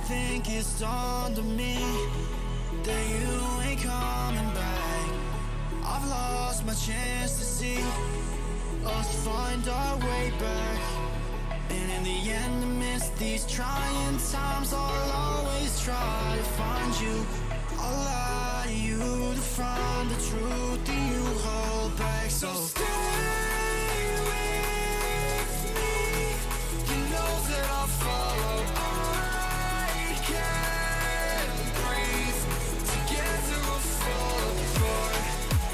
think it's dawned on me that you ain't coming back. I've lost my chance to see us find our way back. And in the end, amidst these trying times, I'll always try to find you. I'll lie to you to find the truth that you hold back. So stay with me. You know that I'll follow. I can't breathe. Together we'll fall apart.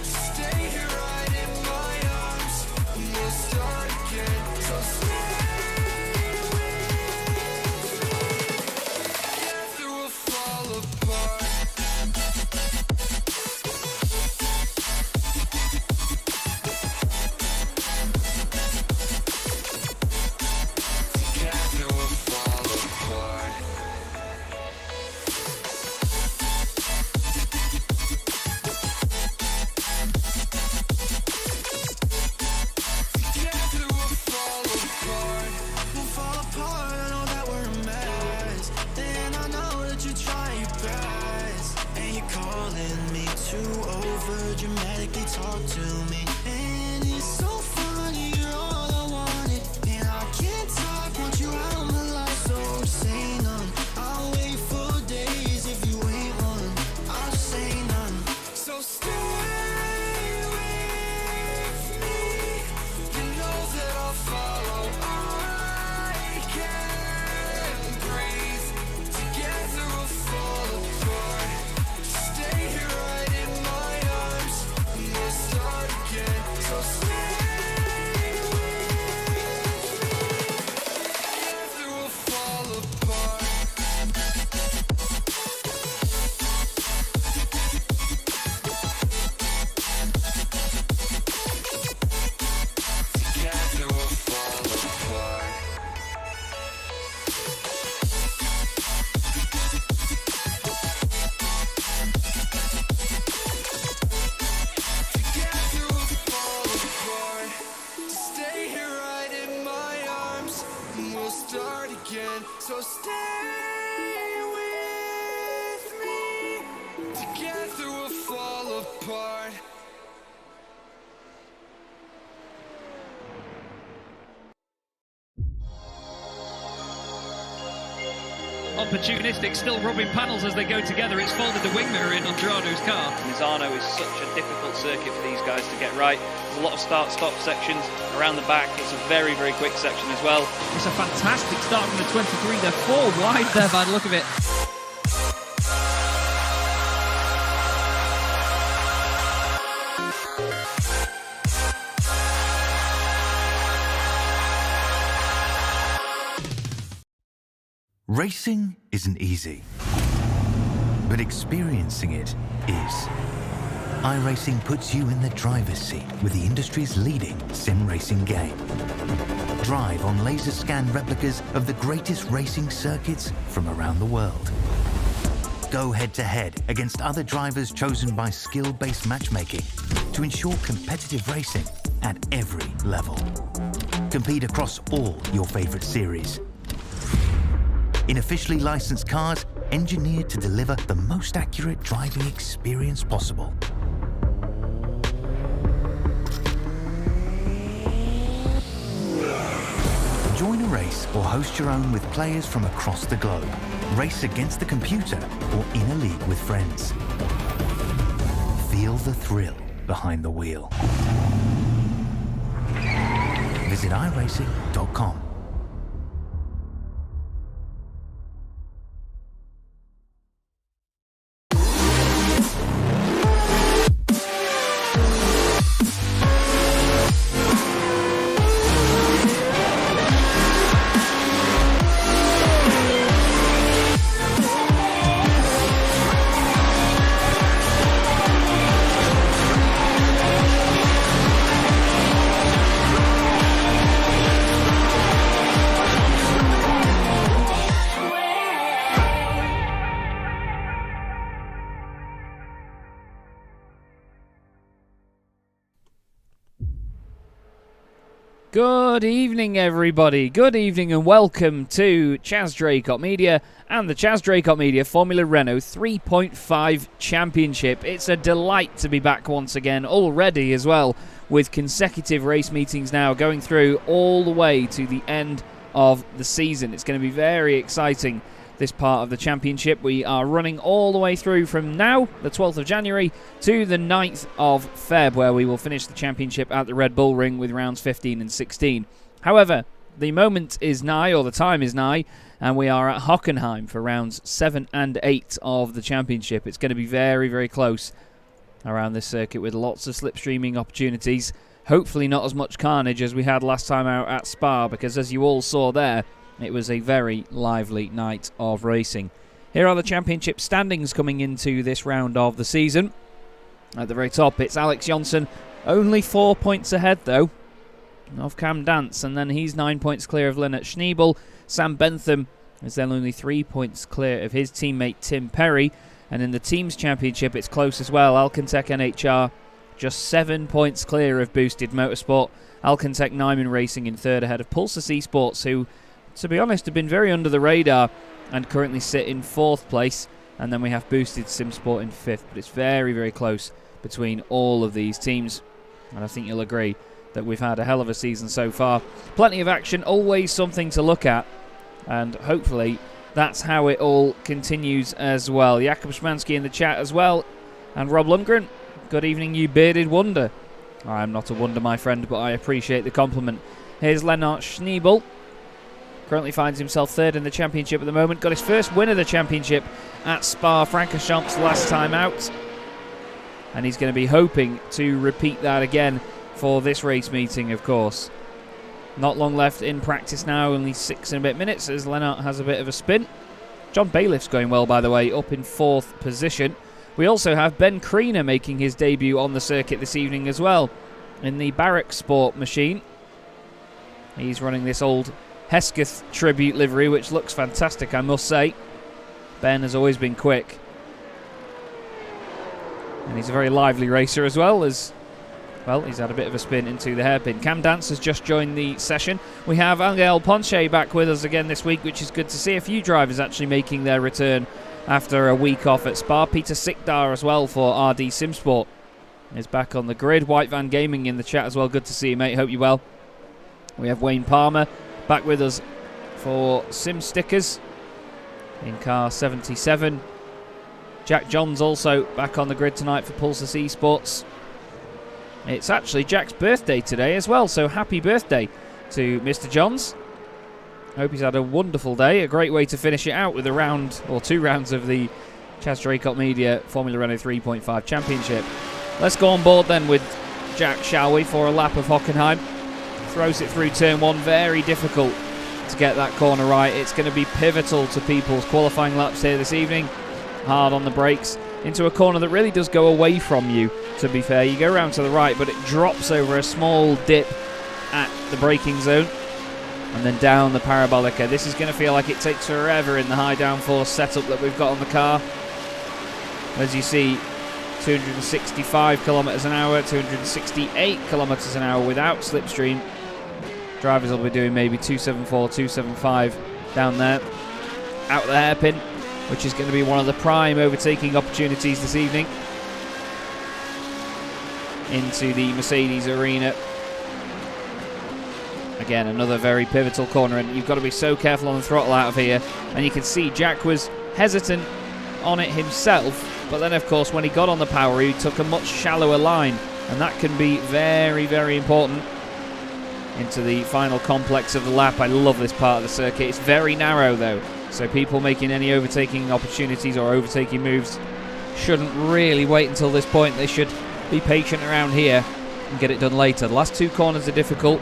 Stay here right in my arms, and we'll start again. So stay. Dramatically talk to me, and it's so funny, you're all I wanted, and I can't talk, want you out of my life, so say none. I'll wait for days if you ain't one, I'll say none. So stay with me, you know that I'll follow. I can't breathe, together we'll fall apart. Stay here right in my arms, we'll start again. So stay with me, together we'll fall apart. Together we'll fall apart. Together we'll fall apart. Stay here right in my arms, and we'll start again. So stay with me. Together we'll fall apart. Opportunistic, still rubbing panels as they go together. It's folded the wing mirror in on Gerardo's car. Misano is such a difficult circuit for these guys to get right. There's a lot of start-stop sections around the back. It's a very, very quick section as well. It's a fantastic start from the 23. They're 4 wide there by the look of it. Racing isn't easy, but experiencing it is. iRacing puts you in the driver's seat with the industry's leading sim racing game. Drive on laser scan replicas of the greatest racing circuits from around the world. Go head-to-head against other drivers chosen by skill-based matchmaking to ensure competitive racing at every level. Compete across all your favorite series. In officially licensed cars, engineered to deliver the most accurate driving experience possible. Join a race or host your own with players from across the globe. Race against the computer or in a league with friends. Feel the thrill behind the wheel. Visit iRacing.com. Good evening, everybody. Good evening and welcome to Chaz Draycott Media and the Chaz Draycott Media Formula Renault 3.5 Championship. It's a delight to be back once again already as well, with consecutive race meetings now going through all the way to the end of the season. It's going to be very exciting, this part of the championship. We are running all the way through from now, the 12th of January, to the 9th of Feb, where we will finish the championship at the Red Bull Ring with rounds 15 and 16. However, the moment is nigh, or the time is nigh, and we are at Hockenheim for rounds 7 and 8 of the championship. It's going to be very, very close around this circuit with lots of slipstreaming opportunities. Hopefully not as much carnage as we had last time out at Spa, because as you all saw there, it was a very lively night of racing. Here are the championship standings coming into this round of the season. At the very top, it's Alex Johnson, only 4 points ahead though of Cam Dance, and then he's 9 points clear of Lennart Schneebel. Sam Bentham is then only 3 points clear of his teammate Tim Perry, and in the teams championship it's close as well. Alcantech NHR just 7 points clear of Boosted Motorsport. Alcantech Nyman Racing in third ahead of Pulsar Esports, who, to be honest, have been very under the radar and currently sit in fourth place. And then we have Boosted SimSport in fifth, but it's very, very close between all of these teams. And I think you'll agree that we've had a hell of a season so far. Plenty of action, always something to look at, and hopefully that's how it all continues as well. Jakub Szymanski in the chat as well, and Rob Lundgren. Good evening, you bearded wonder. I'm not a wonder, my friend, but I appreciate the compliment. Here's Lennart Schneebel. Currently finds himself third in the championship at the moment. Got his first win of the championship at Spa-Francorchamps last time out. And he's going to be hoping to repeat that again for this race meeting, of course. Not long left in practice now, only 6 and a bit minutes as Lennart has a bit of a spin. John Bailiff's going well, by the way, up in fourth position. We also have Ben Kriener making his debut on the circuit this evening as well, in the Barrack Sport machine. He's running this old Hesketh tribute livery, which looks fantastic, I must say. Ben has always been quick, and he's a very lively racer as well, as well. He's had a bit of a spin into the hairpin. Cam Dance has just joined the session. We have Angel Ponce back with us again this week, which is good to see. A few drivers actually making their return after a week off at Spa. Peter Sikdar as well for RD SimSport is back on the grid. White Van Gaming in the chat as well. Good to see you, mate. Hope you're well. We have Wayne Palmer back with us for Sim Stickers in car 77. Jack Johns also back on the grid tonight for Pulsar Esports. It's actually Jack's birthday today as well, so happy birthday to Mr. Johns. Hope he's had a wonderful day. A great way to finish it out with a round or 2 rounds of the Chaz Draycott Media Formula Renault 3.5 Championship. Let's go on board then with Jack, shall we, for a lap of Hockenheim. Throws it through turn 1, very difficult to get that corner right. It's going to be pivotal to people's qualifying laps here this evening. Hard on the brakes into a corner that really does go away from you, to be fair. You go around to the right, but it drops over a small dip at the braking zone and then down the parabolica. This is going to feel like it takes forever in the high downforce setup that we've got on the car. As you see, 265 kilometers an hour, 268 kilometers an hour without slipstream. Drivers will be doing maybe 274, 275 down there, out the hairpin, which is going to be one of the prime overtaking opportunities this evening into the Mercedes arena. Again, another very pivotal corner, and you've got to be so careful on the throttle out of here. And you can see Jack was hesitant on it himself, but then of course when he got on the power he took a much shallower line, and that can be very, very important into the final complex of the lap. I love this part of the circuit. It's very narrow though, so people making any overtaking opportunities or overtaking moves shouldn't really wait until this point. They should be patient around here and get it done later. The last 2 corners are difficult.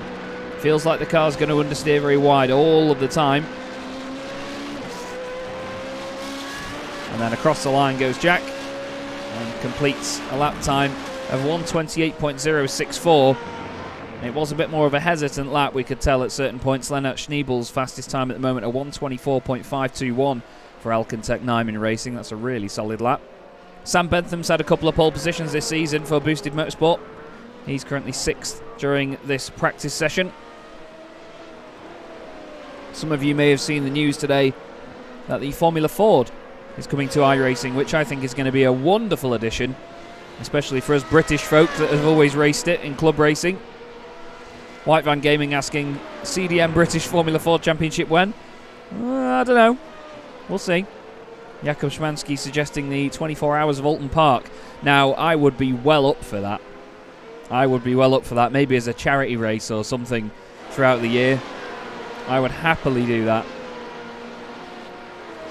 Feels like the car's going to understeer very wide all of the time. And then across the line goes Jack and completes a lap time of 1:28.064. It was a bit more of a hesitant lap, we could tell at certain points. Lennart Schneebel's fastest time at the moment, a 1:24.521 for Alcantech Nyman Racing. That's a really solid lap. Sam Bentham's had a couple of pole positions this season for Boosted Motorsport. He's currently 6th during this practice session. Some of you may have seen the news today that the Formula Ford is coming to iRacing, which I think is going to be a wonderful addition, especially for us British folk that have always raced it in club racing. White Van Gaming asking, CDM British Formula Ford Championship when? I don't know. We'll see. Jakub Szymanski suggesting the 24 Hours of Alton Park. Now, I would be well up for that. Maybe as a charity race or something throughout the year. I would happily do that.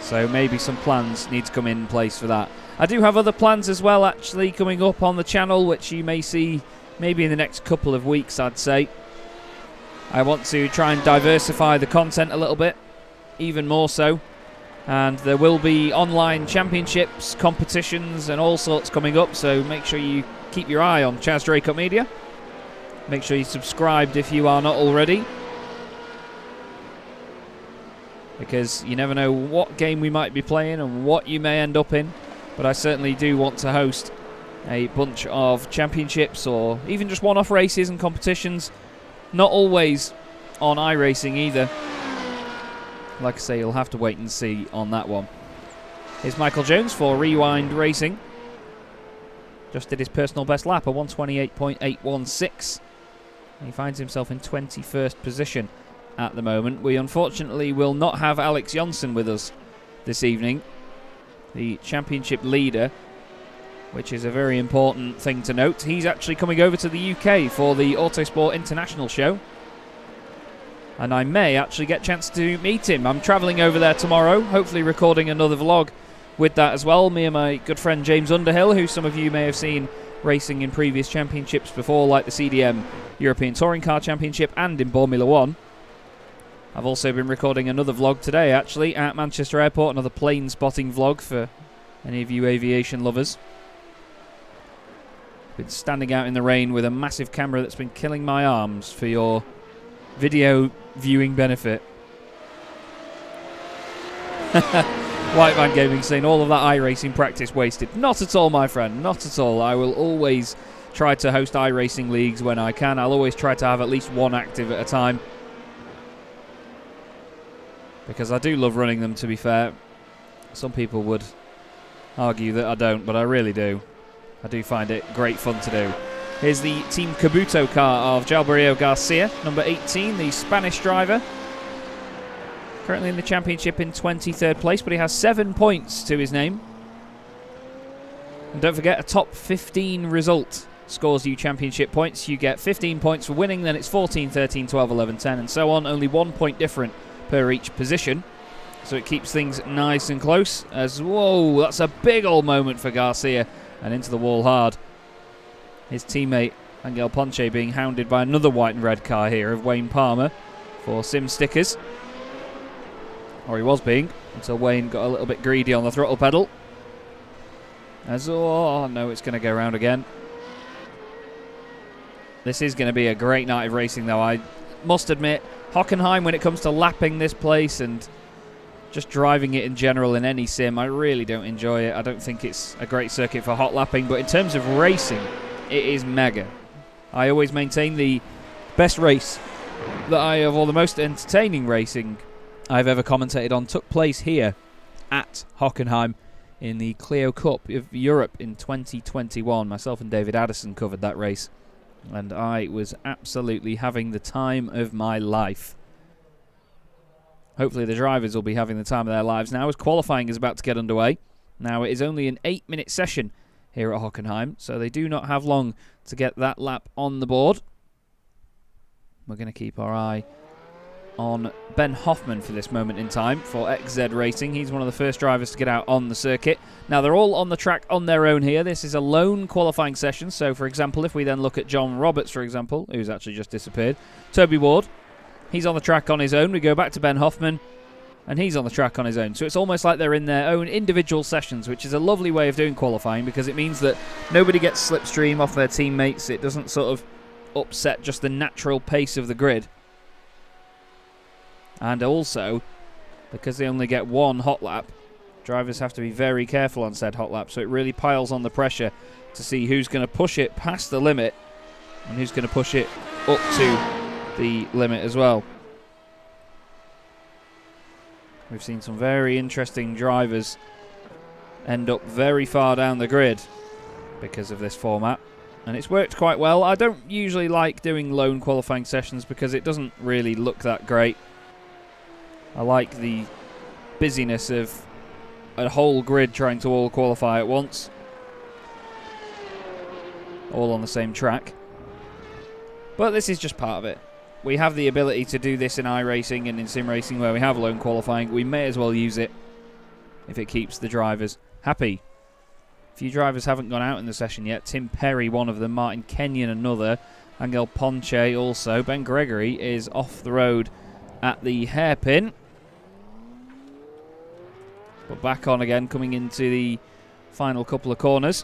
So maybe some plans need to come in place for that. I do have other plans as well, actually, coming up on the channel, which you may see maybe in the next couple of weeks, I'd say. I want to try and diversify the content a little bit, even more so. And there will be online championships, competitions, and all sorts coming up, so make sure you keep your eye on Chaz Draycott Media. Make sure you're subscribed if you are not already, because you never know what game we might be playing and what you may end up in. But I certainly do want to host a bunch of championships or even just one-off races and competitions. Not always on iRacing either. Like I say, you'll have to wait and see on that one. Here's Michael Jones for Rewind Racing. Just did his personal best lap, a 128.816. He finds himself in 21st position at the moment. We unfortunately will not have Alex Jonsson with us this evening, the championship leader, which is a very important thing to note. He's actually coming over to the UK for the Autosport International show, and I may actually get a chance to meet him. I'm travelling over there tomorrow, hopefully recording another vlog with that as well. Me and my good friend James Underhill, who some of you may have seen racing in previous championships before, like the CDM European Touring Car Championship and in Formula 1. I've also been recording another vlog today, actually, at Manchester Airport, another plane spotting vlog for any of you aviation lovers. Been standing out in the rain with a massive camera that's been killing my arms for your video viewing benefit. White Man Gaming saying all of that iRacing practice wasted. Not at all, my friend, not at all. I will always try to host iRacing leagues when I can. I'll always try to have at least one active at a time, because I do love running them, to be fair. Some people would argue that I don't, but I really do. I do find it great fun to do. Here's the Team Cabuto car of Jalberio Garcia, number 18, the Spanish driver. Currently in the championship in 23rd place, but he has 7 points to his name. And don't forget, a top 15 result scores you championship points. You get 15 points for winning, then it's 14, 13, 12, 11, 10, and so on. Only 1 point different per each position. So it keeps things nice and close. As, whoa, that's a big old moment for Garcia. And into the wall hard. His teammate Angel Ponce being hounded by another white and red car here of Wayne Palmer for sim stickers. Or he was being, until Wayne got a little bit greedy on the throttle pedal. As, oh no, it's going to go around again. This is going to be a great night of racing, though. I must admit, Hockenheim, when it comes to lapping this place and just driving it in general in any sim, I really don't enjoy it. I don't think it's a great circuit for hot lapping, but in terms of racing, it is mega. I always maintain the best race that I have, or the most entertaining racing I've ever commentated on, took place here at Hockenheim in the Clio Cup of Europe in 2021. Myself and David Addison covered that race, and I was absolutely having the time of my life. Hopefully the drivers will be having the time of their lives now, as qualifying is about to get underway. Now, it is only an 8-minute session here at Hockenheim, so they do not have long to get that lap on the board. We're going to keep our eye on Ben Hoffman for this moment in time for XZ Racing. He's one of the first drivers to get out on the circuit. Now, they're all on the track on their own here. This is a lone qualifying session. So, for example, if we then look at John Roberts, for example, who's actually just disappeared, Toby Ward, he's on the track on his own. We go back to Ben Hoffman, and he's on the track on his own. So it's almost like they're in their own individual sessions, which is a lovely way of doing qualifying, because it means that nobody gets slipstream off their teammates. It doesn't sort of upset just the natural pace of the grid. And also, because they only get one hot lap, drivers have to be very careful on said hot lap. So it really piles on the pressure to see who's going to push it past the limit and who's going to push it up to the limit as well. We've seen some very interesting drivers end up very far down the grid because of this format, and it's worked quite well. I don't usually like doing lone qualifying sessions because it doesn't really look that great. I like the busyness of a whole grid trying to all qualify at once, all on the same track. But this is just part of it. We have the ability to do this in iRacing and in sim racing where we have lone qualifying. We may as well use it if it keeps the drivers happy. A few drivers haven't gone out in the session yet. Tim Perry, one of them. Martin Kenyon, another. Angel Ponce also. Ben Gregory is off the road at the hairpin. But back on again, coming into the final couple of corners.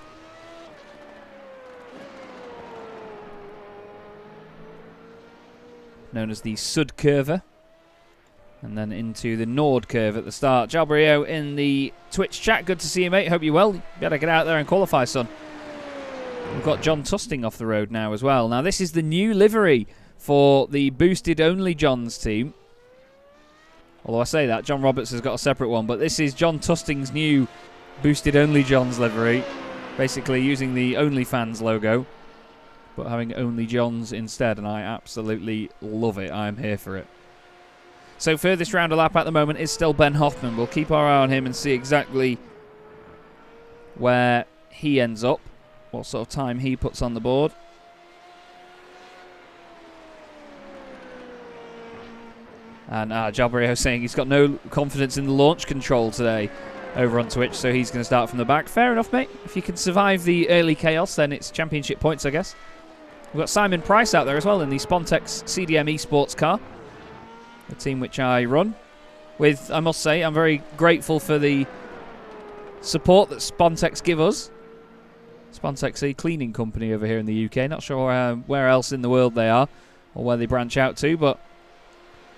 Known as the Sud Curve. And then into the Nord Curve at the start. Jalbrio in the Twitch chat. Good to see you, mate. Hope you're well. You better get out there and qualify, son. We've got John Tusting off the road now as well. Now, this is the new livery for the Boosted Only Johns team. Although I say that, John Roberts has got a separate one. But this is John Tusting's new Boosted Only Johns livery. Basically using the OnlyFans logo, but having Only Johns instead. And I absolutely love it. I am here for it. So furthest round a lap at the moment is still Ben Hoffman. We'll keep our eye on him and see exactly where he ends up, what sort of time he puts on the board. And Jalbrio saying he's got no confidence in the launch control today over on Twitch, so he's going to start from the back. Fair enough, mate. If you can survive the early chaos, then it's championship points, I guess. We've got Simon Price out there as well in the Spontex CDM eSports car, the team which I run with. I must say, I'm very grateful for the support that Spontex give us. Spontex, a cleaning company over here in the UK. Not sure where else in the world they are or where they branch out to, but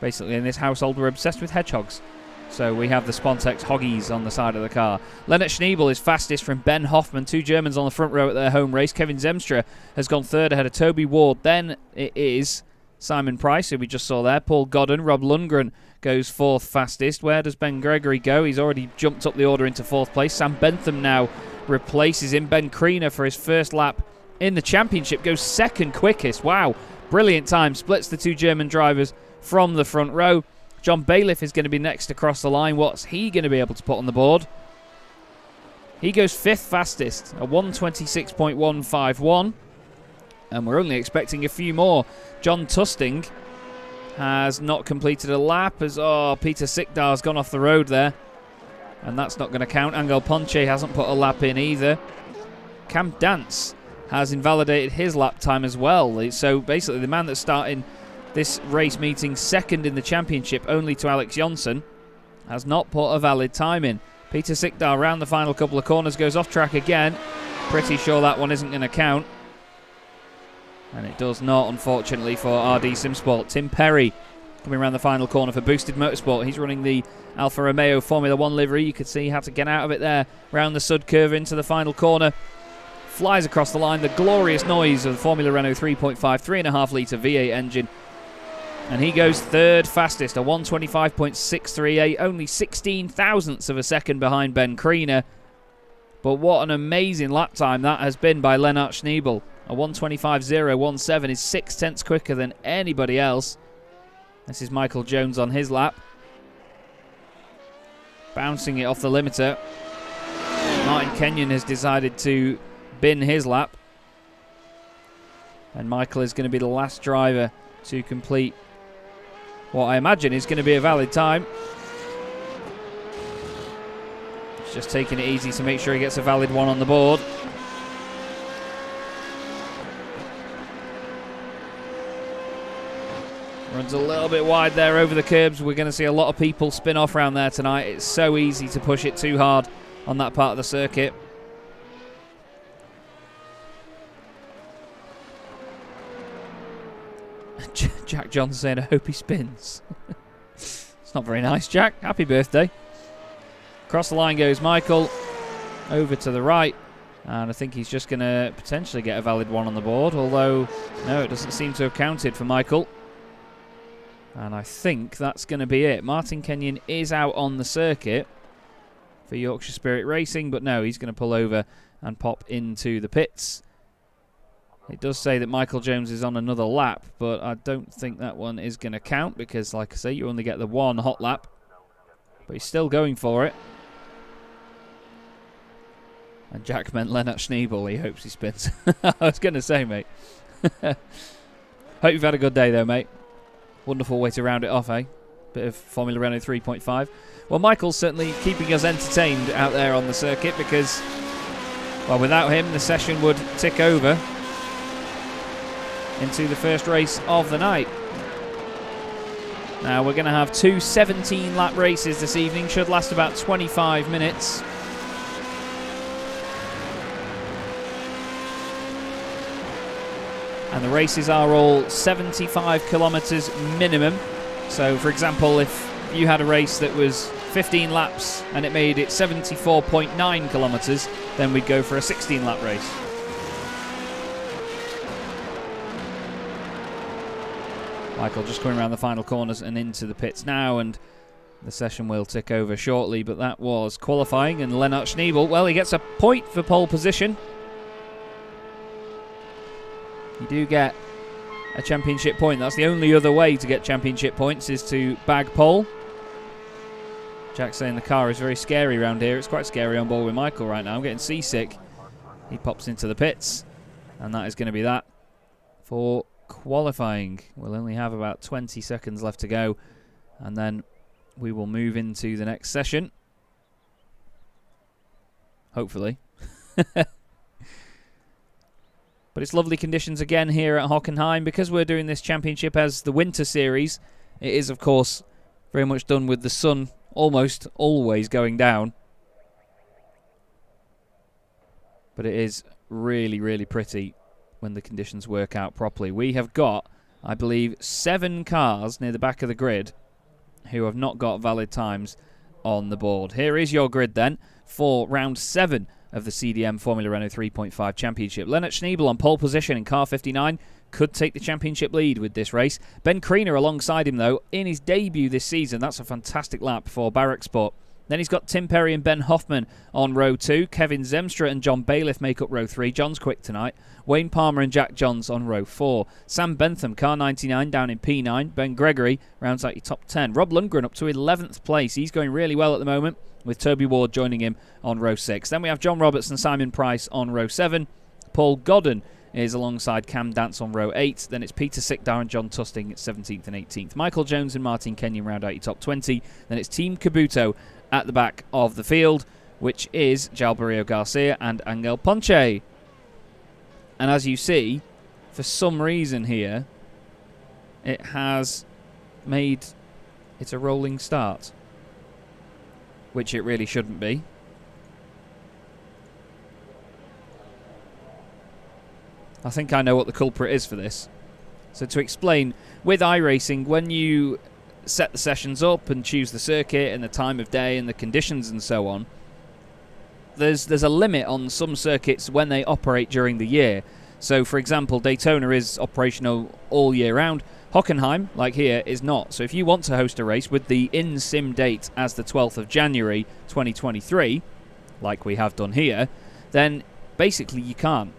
basically in this household we're obsessed with hedgehogs. So we have the Spontex Hoggies on the side of the car. Lennart Schneebel is fastest from Ben Hoffman. Two Germans on the front row at their home race. Kevin Zemstra has gone third ahead of Toby Ward. Then it is Simon Price, who we just saw there. Paul Godden. Rob Lundgren goes fourth fastest. Where does Ben Gregory go? He's already jumped up the order into fourth place. Sam Bentham now replaces him. Ben Kriener for his first lap in the championship goes second quickest. Wow, brilliant time. Splits the two German drivers from the front row. John Bailiff is going to be next across the line. What's he going to be able to put on the board? He goes fifth fastest, a 1:26.151. And we're only expecting a few more. John Tusting has not completed a lap as Peter Sikdar's gone off the road there. And that's not going to count. Angel Ponce hasn't put a lap in either. Cam Dance has invalidated his lap time as well. So basically the man that's starting this race meeting second in the championship, only to Alex Jonsson, has not put a valid time in. Peter Sikdar round the final couple of corners goes off track again. Pretty sure that one isn't going to count. And it does not, unfortunately, for RD Simsport. Tim Perry coming around the final corner for Boosted Motorsport. He's running the Alfa Romeo Formula 1 livery. You could see he had to get out of it there. Round the Sud curve into the final corner. Flies across the line. The glorious noise of the Formula Renault 3.5, 3.5 litre V8 engine. And he goes third fastest, a 1:25.638, only 16 thousandths of a second behind Ben Kriener. But what an amazing lap time that has been by Lennart Schneebel. A 1:25.017 is 6 tenths quicker than anybody else. This is Michael Jones on his lap. Bouncing it off the limiter. Martin Kenyon has decided to bin his lap. And Michael is going to be the last driver to complete what I imagine is going to be a valid time. He's just taking it easy to make sure he gets a valid one on the board. Runs a little bit wide there over the curbs. We're going to see a lot of people spin off around there tonight. It's so easy to push it too hard on that part of the circuit. Jack Johnson saying, I hope he spins. It's not very nice, Jack. Happy birthday. Across the line goes Michael. Over to the right. And I think he's just going to potentially get a valid one on the board. Although, no, it doesn't seem to have counted for Michael. And I think that's going to be it. Martin Kenyon is out on the circuit for Yorkshire Spirit Racing, but no, he's going to pull over and pop into the pits. It does say that Michael Jones is on another lap, but I don't think that one is going to count because, like I say, you only get the one hot lap. But he's still going for it. And Jack meant Lennart Schneebel. He hopes he spins. I was going to say, mate. Hope you've had a good day, though, mate. Wonderful way to round it off, eh? Bit of Formula Renault 3.5. Well, Michael's certainly keeping us entertained out there on the circuit because, well, without him, the session would tick over into the first race of the night. Now, we're going to have two 17-lap races this evening. Should last about 25 minutes. And the races are all 75 kilometres minimum. So, for example, if you had a race that was 15 laps and it made it 74.9 kilometres, then we'd go for a 16-lap race. Michael just coming around the final corners and into the pits now, and the session will tick over shortly, but that was qualifying, and Lennart Schneebel, well, he gets a point for pole position. You do get a championship point. That's the only other way to get championship points, is to bag pole. Jack's saying the car is very scary around here. It's quite scary on board with Michael right now. I'm getting seasick. He pops into the pits, and that is going to be that for qualifying. We'll only have about 20 seconds left to go, and then we will move into the next session. Hopefully. But it's lovely conditions again here at Hockenheim. Because we're doing this championship as the winter series, it is, of course, very much done with the sun almost always going down. But it is really, really pretty when the conditions work out properly. We have got, I believe, 7 cars near the back of the grid who have not got valid times on the board. Here is your grid then for round 7 of the CDM Formula Renault 3.5 Championship. Lennart Schneebel on pole position in car 59 could take the championship lead with this race. Ben Kriener alongside him, though, in his debut this season. That's a fantastic lap for Barrack Sport. Then he's got Tim Perry and Ben Hoffman on row 2. Kevin Zemstra and John Bailiff make up row 3. John's quick tonight. Wayne Palmer and Jack Johns on row 4. Sam Bentham, car 99, down in P9. Ben Gregory rounds out your top 10. Rob Lundgren up to 11th place. He's going really well at the moment, with Toby Ward joining him on row 6. Then we have John Roberts and Simon Price on row 7. Paul Godden is alongside Cam Dance on row 8. Then it's Peter Sickdar and John Tusting at 17th and 18th. Michael Jones and Martin Kenyon round out your top 20. Then it's Team Kabuto at the back of the field, which is Jalbario Garcia and Angel Ponce. And as you see, for some reason here, it has made it a rolling start, which it really shouldn't be. I think I know what the culprit is for this. So to explain, with iRacing, when you set the sessions up and choose the circuit and the time of day and the conditions and so on, there's a limit on some circuits when they operate during the year. So, for example, Daytona is operational all year round. Hockenheim, like here, is not. So if you want to host a race with the in-sim date as the 12th of January 2023, like we have done here, then basically you can't,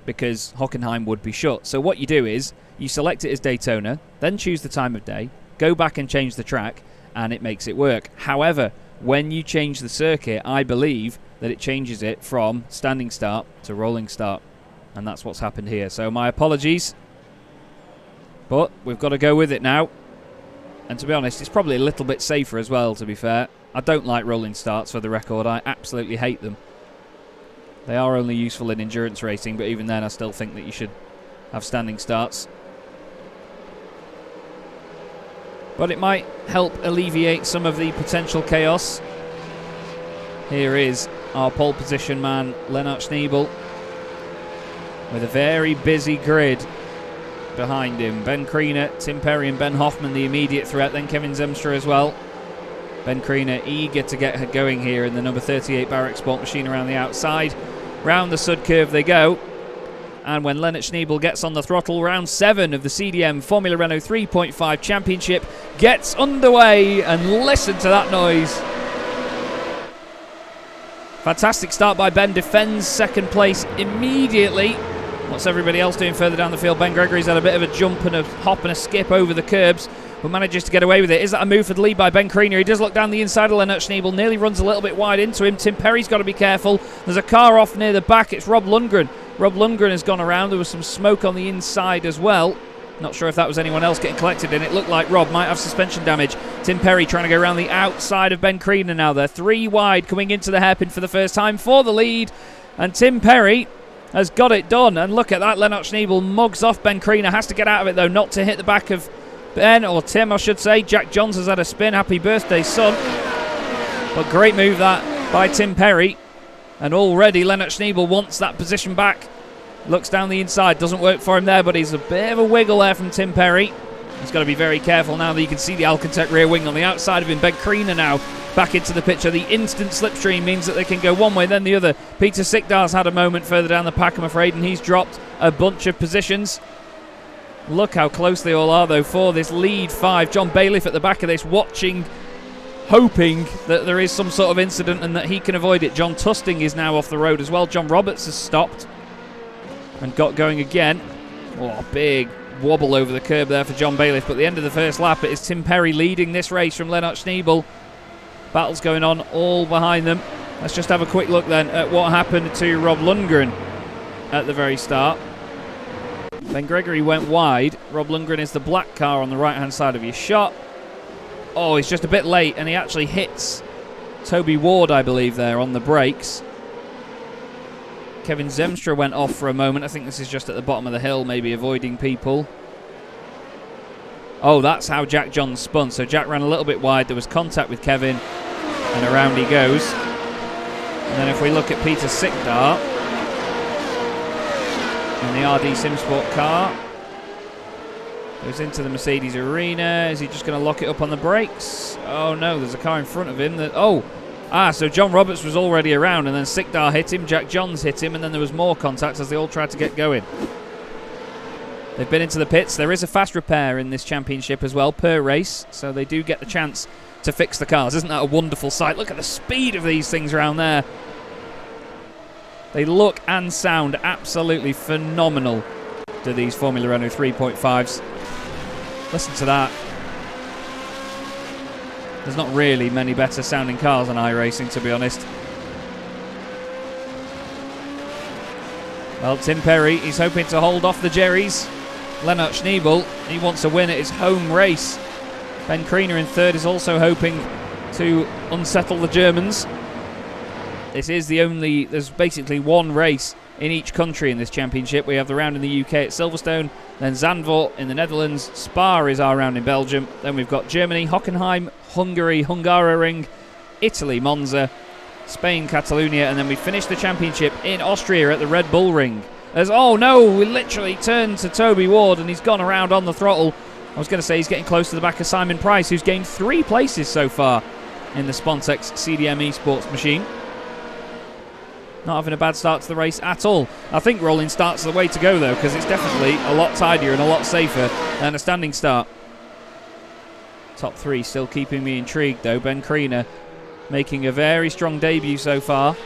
because Hockenheim would be shut. So what you do is you select it as Daytona, then choose the time of day, go back and change the track, and it makes it work. However, when you change the circuit, I believe that it changes it from standing start to rolling start. And that's what's happened here. So my apologies, but we've got to go with it now. And to be honest, it's probably a little bit safer as well, to be fair. I don't like rolling starts, for the record. I absolutely hate them. They are only useful in endurance racing, but even then I still think that you should have standing starts. But it might help alleviate some of the potential chaos. Here is our pole position man, Lennart Schneebel, with a very busy grid behind him. Ben Kriener, Tim Perry and Ben Hoffman, the immediate threat. Then Kevin Zemstra as well. Ben Kriener eager to get her going here in the number 38 Barrack Sport machine around the outside. Round the sud curve they go. And when Lennart Schneebel gets on the throttle, round 7 of the CDM Formula Renault 3.5 Championship gets underway, and listen to that noise. Fantastic start by Ben, defends second place immediately. What's everybody else doing further down the field? Ben Gregory's had a bit of a jump and a hop and a skip over the curbs, but manages to get away with it. Is that a move for the lead by Ben Creaner? He does look down the inside of Lennart Schneebel, nearly runs a little bit wide into him. Tim Perry's got to be careful. There's a car off near the back. It's Rob Lundgren. Rob Lundgren has gone around. There was some smoke on the inside as well. Not sure if that was anyone else getting collected in. It looked like Rob might have suspension damage. Tim Perry trying to go around the outside of Ben Creaner now. They're 3 wide coming into the hairpin for the first time for the lead. And Tim Perry has got it done. And look at that. Lennart Schneebel mugs off Ben Creaner. Has to get out of it though, not to hit the back of Ben, or Tim I should say. Jack Johns has had a spin. Happy birthday, son. But great move that by Tim Perry. And already Lennart Schneebel wants that position back. Looks down the inside, doesn't work for him there, but he's a bit of a wiggle there from Tim Perry. He's got to be very careful now that you can see the Alcantec rear wing on the outside of him. Ben Creaner now back into the picture. The instant slipstream means that they can go one way, then the other. Peter Sikdar's had a moment further down the pack, I'm afraid, and he's dropped a bunch of positions. Look how close they all are, though, for this lead 5. John Bailiff at the back of this, watching, hoping that there is some sort of incident and that he can avoid it. John Tusting is now off the road as well. John Roberts has stopped and got going again. Oh, big wobble over the curb there for John Bailiff. But at the end of the first lap, it is Tim Perry leading this race from Lennart Schneebel. Battles going on all behind them. Let's just have a quick look then at what happened to Rob Lundgren at the very start. Ben Gregory went wide. Rob Lundgren is the black car on the right-hand side of your shot. Oh, he's just a bit late, and he actually hits Toby Ward, I believe, there on the brakes. Kevin Zemstra went off for a moment. I think this is just at the bottom of the hill, maybe avoiding people. Oh, that's how Jack Johns spun. So Jack ran a little bit wide. There was contact with Kevin, and around he goes. And then if we look at Peter Sikdar in the RD Simsport car, goes into the Mercedes arena. Is he just going to lock it up on the brakes? Oh no, there's a car in front of him. So John Roberts was already around, and then Sikdar hit him, Jack Johns hit him, and then there was more contact as they all tried to get going. They've been into the pits. There is a fast repair in this championship as well, per race, so they do get the chance to fix the cars. Isn't that a wonderful sight? Look at the speed of these things around there. They look and sound absolutely phenomenal, do these Formula Renault 3.5s. Listen to that. There's not really many better sounding cars on iRacing, to be honest. Well, Tim Perry, he's hoping to hold off the Jerrys. Lennart Schneebel, he wants a win at his home race. Ben Creaner in third is also hoping to unsettle the Germans. There's basically one race in each country in this championship. We have the round in the UK at Silverstone, then Zandvoort in the Netherlands, Spa is our round in Belgium, then we've got Germany, Hockenheim, Hungary, Hungaroring, Italy, Monza, Spain, Catalonia, and then we finish the championship in Austria at the Red Bull Ring. Oh no, we literally turned to Toby Ward and he's gone around on the throttle. I was going to say he's getting close to the back of Simon Price, who's gained 3 places so far in the Spontex CDM Esports machine. Not having a bad start to the race at all. I think rolling starts the way to go though, because it's definitely a lot tidier and a lot safer than a standing start. Top 3 still keeping me intrigued though. Ben Creaner making a very strong debut so far.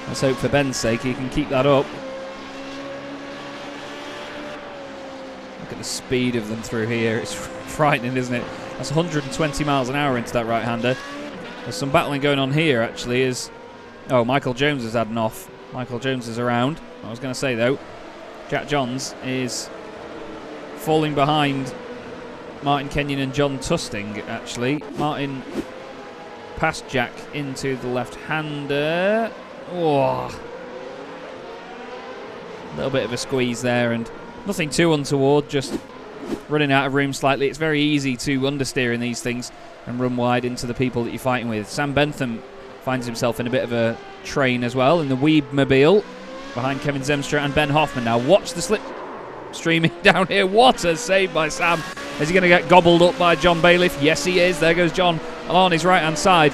Let's hope for Ben's sake he can keep that up. Look at the speed of them through here. It's frightening, isn't it? That's 120 miles an hour into that right-hander. There's some battling going on here, actually. Michael Jones has had an off. Michael Jones is around. I was going to say, though, Jack Johns is falling behind Martin Kenyon and John Tusting, actually. Martin past Jack into the left-hander. Oh. A little bit of a squeeze there, and nothing too untoward, just running out of room slightly. It's very easy to understeer in these things and run wide into the people that you're fighting with. Sam Bentham finds himself in a bit of a train as well in the Weebmobile behind Kevin Zemstra and Ben Hoffman. Now watch the slip streaming down here. What a save by Sam. Is he going to get gobbled up by John Bailiff? Yes, he is. There goes John on his right-hand side.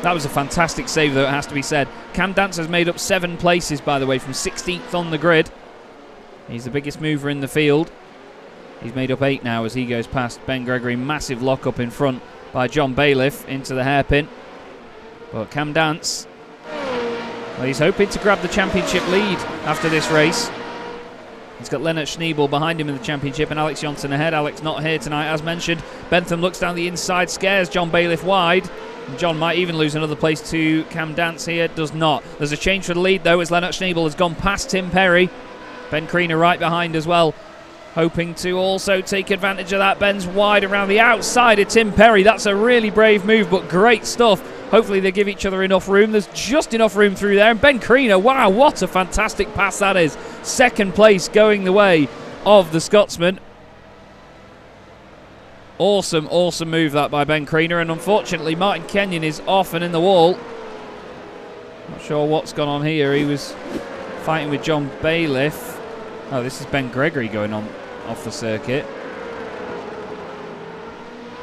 That was a fantastic save, though, it has to be said. Cam Dance has made up 7 places, by the way, from 16th on the grid. He's the biggest mover in the field. He's made up 8 now as he goes past Ben Gregory. Massive lock-up in front by John Bailiff into the hairpin. But Cam Dance, well, he's hoping to grab the championship lead after this race. He's got Lennart Schneebel behind him in the championship and Alex Johnson ahead. Alex not here tonight, as mentioned. Bentham looks down the inside, scares John Bailiff wide. And John might even lose another place to Cam Dance here. Does not. There's a change for the lead, though, as Lennart Schneebel has gone past Tim Perry. Ben Kriener right behind as well, hoping to also take advantage of that. Ben's wide around the outside of Tim Perry. That's a really brave move, but great stuff. Hopefully they give each other enough room. There's just enough room through there. And Ben Kriener, wow, what a fantastic pass that is. Second place going the way of the Scotsman. Awesome, awesome move that by Ben Kriener. And unfortunately, Martin Kenyon is off and in the wall. Not sure what's gone on here. He was fighting with John Bailiff. Oh, this is Ben Gregory going on off the circuit.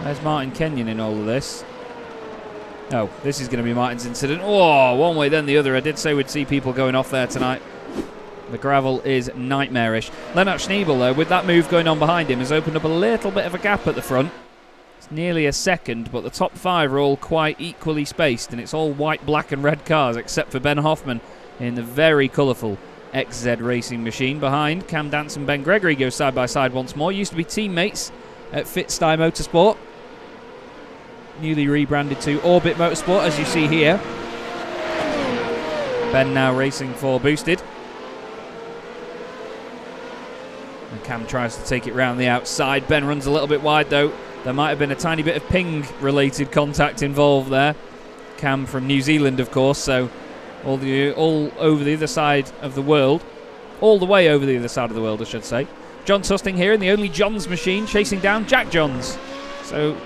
There's Martin Kenyon in all of this. Oh, this is going to be Martin's incident. Oh, one way then the other. I did say we'd see people going off there tonight. The gravel is nightmarish. Lennart Schneebel, though, with that move going on behind him, has opened up a little bit of a gap at the front. It's nearly a second, but the top 5 are all quite equally spaced, and it's all white, black and red cars, except for Ben Hoffman in the very colourful XZ Racing machine. Behind, Cam Dance and Ben Gregory go side by side once more. Used to be teammates at Fitstye Motorsport. Newly rebranded to Orbit Motorsport, as you see here. Ben now racing for Boosted. And Cam tries to take it round the outside. Ben runs a little bit wide, though. There might have been a tiny bit of ping-related contact involved there. Cam from New Zealand, of course, so all over the other side of the world. All the way over the other side of the world, I should say. John Tusting here in the only Johns machine, chasing down Jack Johns. So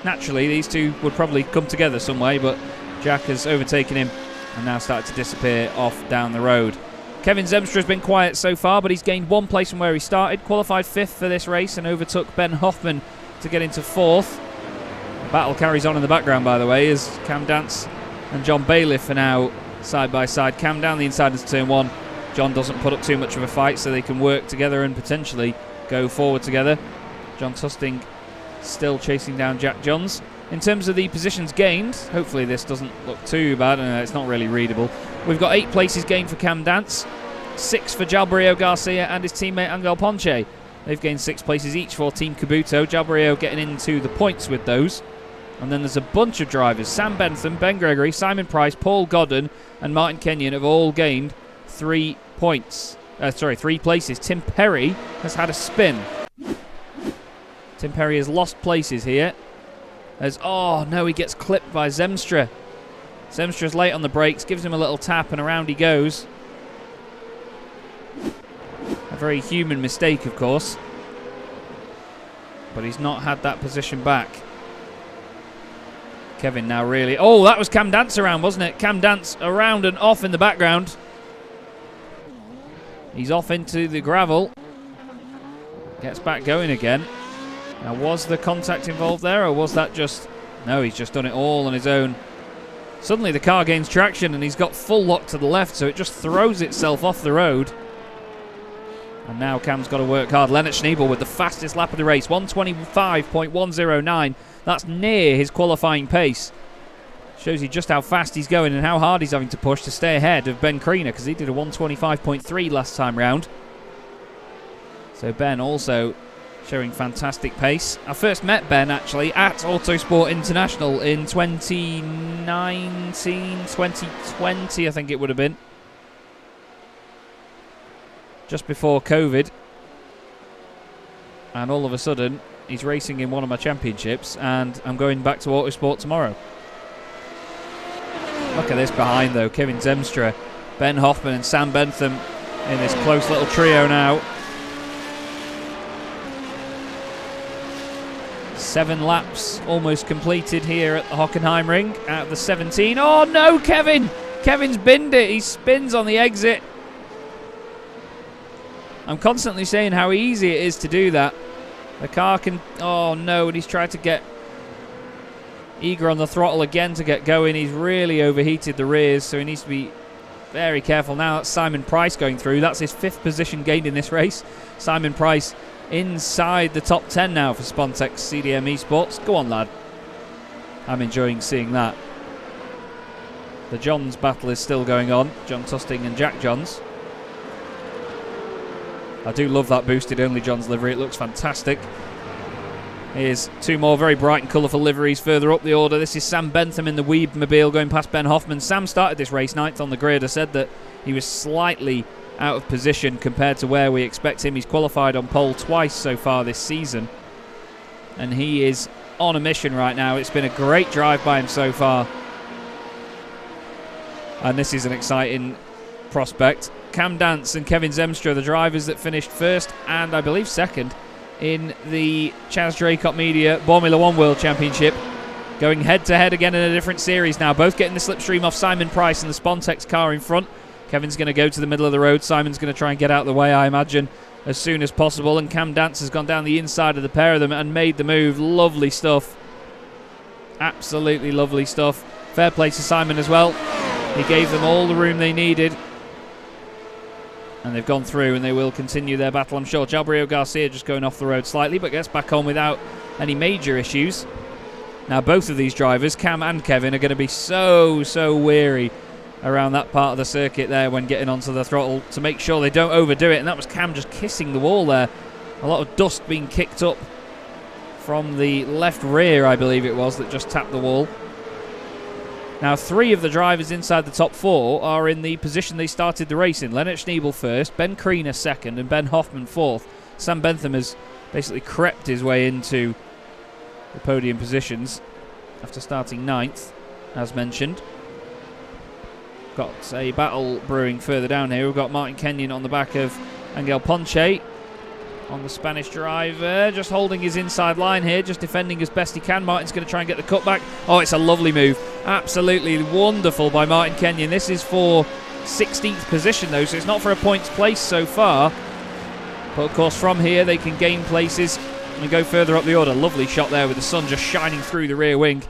naturally, these two would probably come together some way, but Jack has overtaken him and now started to disappear off down the road. Kevin Zemstra has been quiet so far, but he's gained 1 place from where he started. Qualified 5th for this race and overtook Ben Hoffman to get into 4th. The battle carries on in the background, by the way, as Cam Dance and John Bailiff are now side by side. Cam down the inside into turn 1. John doesn't put up too much of a fight, so they can work together and potentially go forward together. John Tusting still chasing down Jack Johns. In terms of the positions gained, hopefully this doesn't look too bad. It's not really readable. We've got 8 places gained for Cam Dance, 6 for Jalbario Garcia and his teammate Angel Ponce. They've gained 6 places each for Team Kabuto. Jalbario getting into the points with those. And then there's a bunch of drivers. Sam Bentham, Ben Gregory, Simon Price, Paul Godden and Martin Kenyon have all gained 3 points. 3 places. Tim Perry has had a spin. Tim Perry has lost places here. Oh no, he gets clipped by Zemstra. Zemstra's late on the brakes, gives him a little tap and around he goes. A very human mistake, of course. But he's not had that position back. Kevin now really... Oh, that was Cam Dance around, wasn't it? Cam Dance around and off in the background. He's off into the gravel. Gets back going again. Now, was the contact involved there, or was that just... No, he's just done it all on his own. Suddenly the car gains traction and he's got full lock to the left, so it just throws itself off the road. And now Cam's got to work hard. Lennart Schneebel with the fastest lap of the race, 125.109. That's near his qualifying pace. Shows you just how fast he's going and how hard he's having to push to stay ahead of Ben Kriener, because he did a 125.3 last time round. So Ben also showing fantastic pace. I first met Ben actually at Autosport International in 2020 I think it would have been. Just before COVID. And all of a sudden he's racing in one of my championships and I'm going back to Autosport tomorrow. Look at this behind though. Kevin Zemstra, Ben Hoffman and Sam Bentham in this close little trio now. 7 laps almost completed here at the Hockenheim ring out of the 17. Oh no, Kevin! Kevin's binned it. He spins on the exit. I'm constantly saying how easy it is to do that. The car can... Oh no, and he's tried to get eager on the throttle again to get going. He's really overheated the rears, so he needs to be very careful now. That's Simon Price going through. That's his 5th position gained in this race. Simon Price inside the top 10 now for Spontex CDM Esports. Go on, lad. I'm enjoying seeing that. The Johns battle is still going on. John Tusting and Jack Johns. I do love that boosted only Johns livery. It looks fantastic. Here's 2 more very bright and colourful liveries further up the order. This is Sam Bentham in the Weebmobile going past Ben Hoffman. Sam started this race 9th on the grid. I said that he was slightly out of position compared to where we expect him. He's qualified on pole twice so far this season, and he is on a mission right now. It's been a great drive by him so far, and this is an exciting prospect. Cam Dance and Kevin Zemstra, the drivers that finished 1st and I believe 2nd in the Chaz Draycott Media Formula 1 World Championship, going head-to-head again in a different series now. Both getting the slipstream off Simon Price and the Spontex car in front. Kevin's going to go to the middle of the road. Simon's going to try and get out of the way, I imagine, as soon as possible. And Cam Dance has gone down the inside of the pair of them and made the move. Lovely stuff. Absolutely lovely stuff. Fair play to Simon as well. He gave them all the room they needed, and they've gone through, and they will continue their battle, I'm sure. Jalbrio Garcia just going off the road slightly, but gets back on without any major issues. Now, both of these drivers, Cam and Kevin, are going to be so weary around that part of the circuit there when getting onto the throttle to make sure they don't overdo it. And that was Cam just kissing the wall there. A lot of dust being kicked up from the left rear, I believe it was, that just tapped the wall. Now, 3 of the drivers inside the top 4 are in the position they started the race in. Leonard Schneebel 1st, Ben Kriener 2nd, and Ben Hoffman 4th. Sam Bentham has basically crept his way into the podium positions after starting 9th, as mentioned. Got a battle brewing further down here. We've got Martin Kenyon on the back of Angel Ponce on the Spanish driver, just holding his inside line here, just defending as best he can. Martin's going to try and get the cutback. Oh, it's a lovely move. Absolutely wonderful by Martin Kenyon. This is for 16th position, though, so it's not for a points place so far. But, of course, from here they can gain places and go further up the order. Lovely shot there with the sun just shining through the rear wing.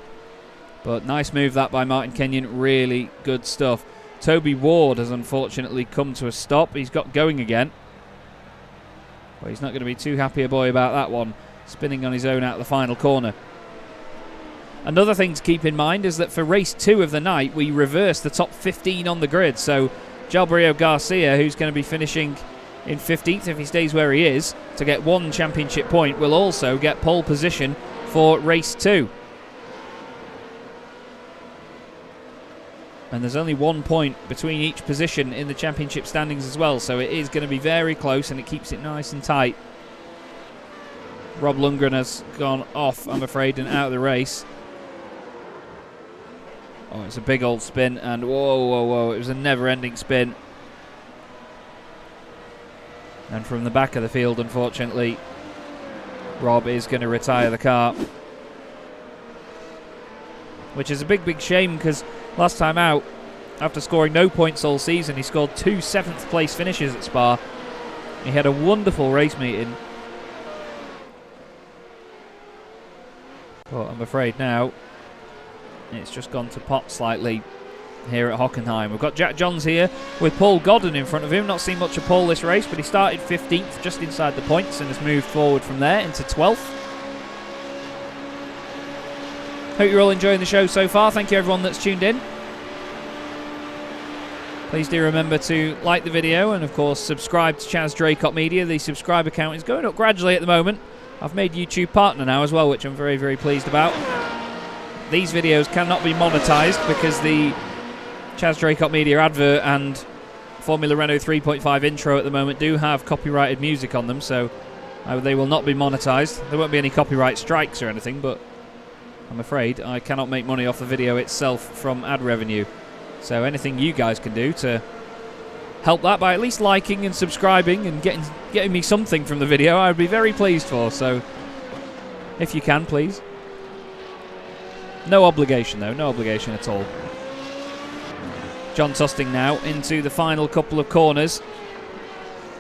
But nice move that by Martin Kenyon. Really good stuff. Toby Ward has unfortunately come to a stop. He's got going again. But he's not going to be too happy a boy about that one, spinning on his own out of the final corner. Another thing to keep in mind is that for race 2 of the night, we reverse the top 15 on the grid. So Jalbrio Garcia, who's going to be finishing in 15th if he stays where he is, to get 1 championship point, will also get pole position for race 2. And there's only 1 point between each position in the championship standings as well, so it is going to be very close, and it keeps it nice and tight. Rob Lundgren has gone off, I'm afraid, and out of the race. Oh, it's a big old spin, and whoa, it was a never-ending spin. And from the back of the field, unfortunately, Rob is going to retire the car. Which is a big shame, because last time out, after scoring no points all season, he scored 2 7th place finishes at Spa. He had a wonderful race meeting. But I'm afraid now it's just gone to pot slightly here at Hockenheim. We've got Jack Johns here with Paul Godden in front of him. Not seen much of Paul this race, but he started 15th, just inside the points, and has moved forward from there into 12th. Hope you're all enjoying the show so far. Thank you everyone that's tuned in. Please do remember to like the video and of course subscribe to Chaz Draycott Media. The subscriber count is going up gradually at the moment. I've made YouTube partner now as well, which I'm very pleased about. These videos cannot be monetized because the Chaz Draycott Media advert and Formula Renault 3.5 intro at the moment do have copyrighted music on them, so they will not be monetized. There won't be any copyright strikes or anything, but I'm afraid I cannot make money off the video itself from ad revenue. So anything you guys can do to help that by at least liking and subscribing and getting me something from the video, I would be very pleased for. So if you can, please. No obligation though, no obligation at all. John Tusting now into the final couple of corners.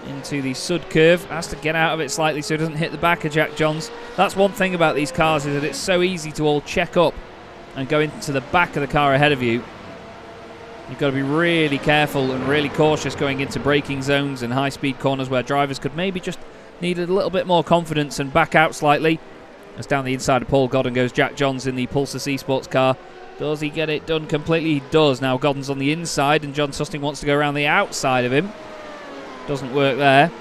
Into the Sud curve, has to get out of it slightly so it doesn't hit the back of Jack Johns. That's one thing about these cars, is that it's so easy to all check up and go into the back of the car ahead of you, you've got to be really careful and really cautious going into braking zones and high-speed corners where drivers could maybe just need a little bit more confidence and back out slightly. As down the inside of Paul Godden goes Jack Johns in the Pulsar Esports car. Does he get it done completely? He does. Now Godden's on the inside and John Tusting wants to go around the outside of him. Doesn't work there.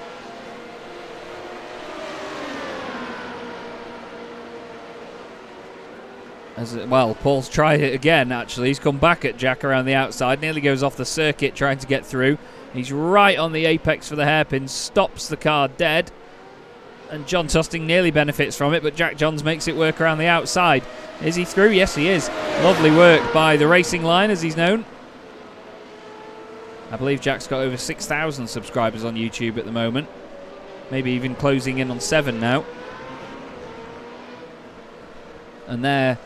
Well, Paul's tried it again, actually. He's come back at Jack around the outside. Nearly goes off the circuit trying to get through. He's right on the apex for the hairpin. Stops the car dead. And John Tusting nearly benefits from it, but Jack Johns makes it work around the outside. Is he through? Yes, he is. Lovely work by the Racing Line, as he's known. I believe Jack's got over 6,000 subscribers on YouTube at the moment. Maybe even closing in on 7 now. And there,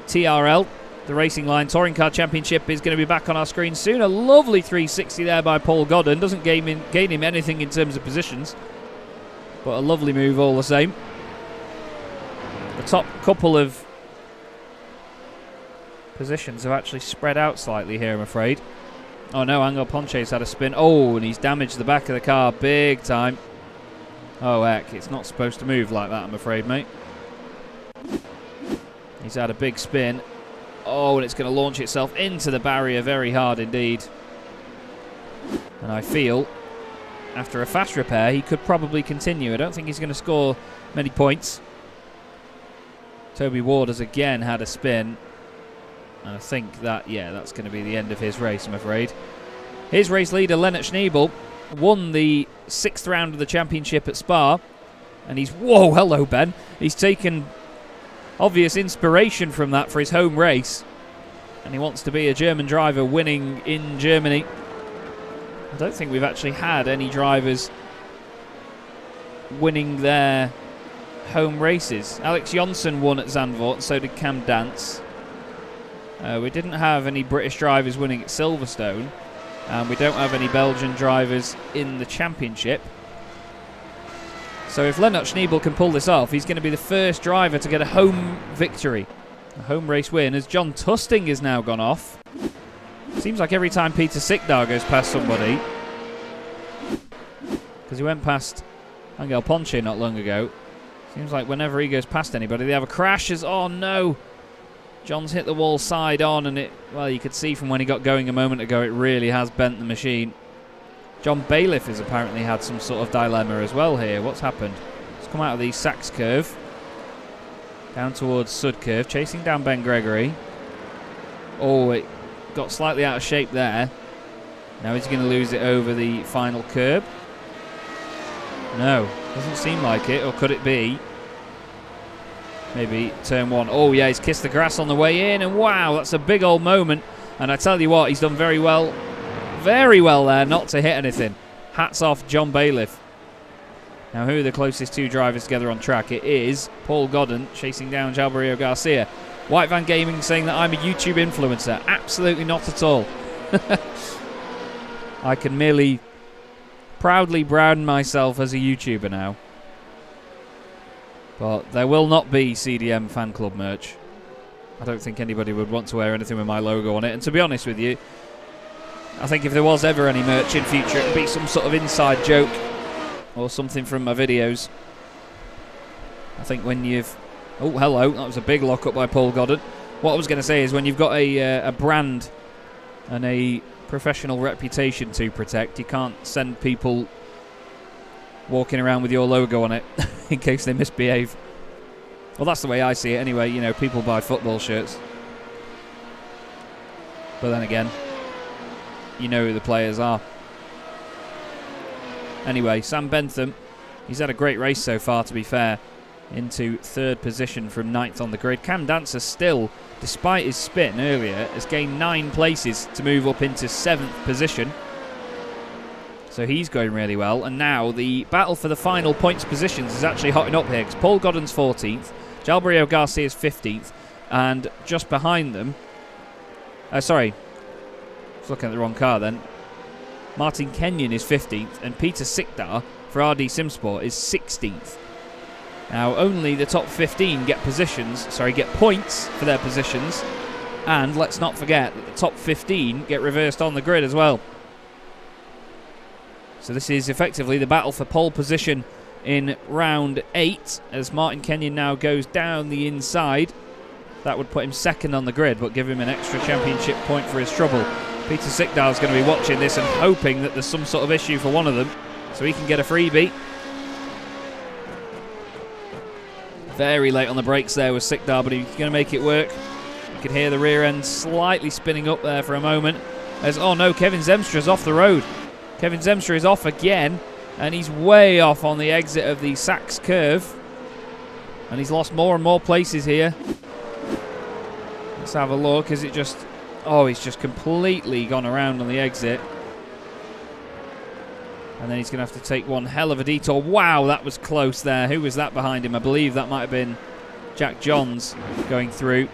TRL, the Racing Line Touring Car Championship, is going to be back on our screen soon. A lovely 360 there by Paul Godden. Doesn't gain him anything in terms of positions, but a lovely move all the same. The top couple of positions have actually spread out slightly here, I'm afraid. Oh no, Angel Ponche's had a spin. Oh, and he's damaged the back of the car big time. Oh heck, it's not supposed to move like that, I'm afraid, mate. He's had a big spin. Oh, and it's going to launch itself into the barrier very hard indeed. And I feel, after a fast repair, he could probably continue. I don't think he's going to score many points. Toby Ward has again had a spin. And I think that, yeah, that's going to be the end of his race, I'm afraid. His race leader, Lennart Schneebel, won the 6th round of the championship at Spa. And he's, whoa, hello, Ben. He's taken obvious inspiration from that for his home race. And he wants to be a German driver winning in Germany. I don't think we've actually had any drivers winning their home races. Alex Johnson won at Zandvoort, and so did Cam Dance. We didn't have any British drivers winning at Silverstone, and we don't have any Belgian drivers in the championship. So if Lennart Schneebel can pull this off, he's going to be the first driver to get a home victory, a home race win, as John Tusting has now gone off. Seems like every time Peter Sikdar goes past somebody, because he went past Angel Ponche not long ago, seems like whenever he goes past anybody, they have a crash. Oh no! John's hit the wall side on, and it, well, you could see from when he got going a moment ago, it really has bent the machine. John Bailiff has apparently had some sort of dilemma as well here. What's happened? He's come out of the Sachs curve, down towards Sud curve, chasing down Ben Gregory. Oh, it got slightly out of shape there. Now he's going to lose it over the final curb. No, doesn't seem like it, or could it be? Maybe turn 1. Oh yeah, he's kissed the grass on the way in, and wow, that's a big old moment. And I tell you what, he's done very well there not to hit anything. Hats off John Bailiff. Now who are the closest two drivers together on track? It is Paul Godden chasing down Jalbario Garcia. White Van Gaming saying that I'm a YouTube influencer. Absolutely not at all. I can merely proudly brand myself as a YouTuber now. But there will not be CDM fan club merch. I don't think anybody would want to wear anything with my logo on it. And to be honest with you, I think if there was ever any merch in future, it would be some sort of inside joke or something from my videos. I think when you've... Oh, hello. That was a big lock-up by Paul Godden. What I was going to say is when you've got a brand and a professional reputation to protect, you can't send people walking around with your logo on it in case they misbehave. Well, that's the way I see it anyway. You know, people buy football shirts. But then again, you know who the players are. Anyway, Sam Bentham, he's had a great race so far, to be fair. Into 3rd position from 9th on the grid. Cam Dancer still, despite his spin earlier, has gained 9 places to move up into 7th position. So he's going really well. And now the battle for the final points positions is actually hotting up here, because Paul Godden's 14th, Jalbario Garcia's 15th, and just behind them... sorry, I was looking at the wrong car then. Martin Kenyon is 15th, and Peter Sikdar for RD Simsport is 16th. Now, only the top 15 get points for their positions. And let's not forget that the top 15 get reversed on the grid as well. So this is effectively the battle for pole position in round 8, as Martin Kenyon now goes down the inside. That would put him second on the grid, but give him an extra championship point for his trouble. Peter Sikdal's going to be watching this and hoping that there's some sort of issue for one of them, so he can get a freebie. Very late on the brakes there with Sikdal, but he's going to make it work. You can hear the rear end slightly spinning up there for a moment. As, oh no, Kevin Zemstra's off the road. Kevin Zemstra is off again, and he's way off on the exit of the Sachs curve. And he's lost more and more places here. Let's have a look. Is it just... Oh, he's just completely gone around on the exit. And then he's going to have to take one hell of a detour. Wow, that was close there. Who was that behind him? I believe that might have been Jack Johns going through.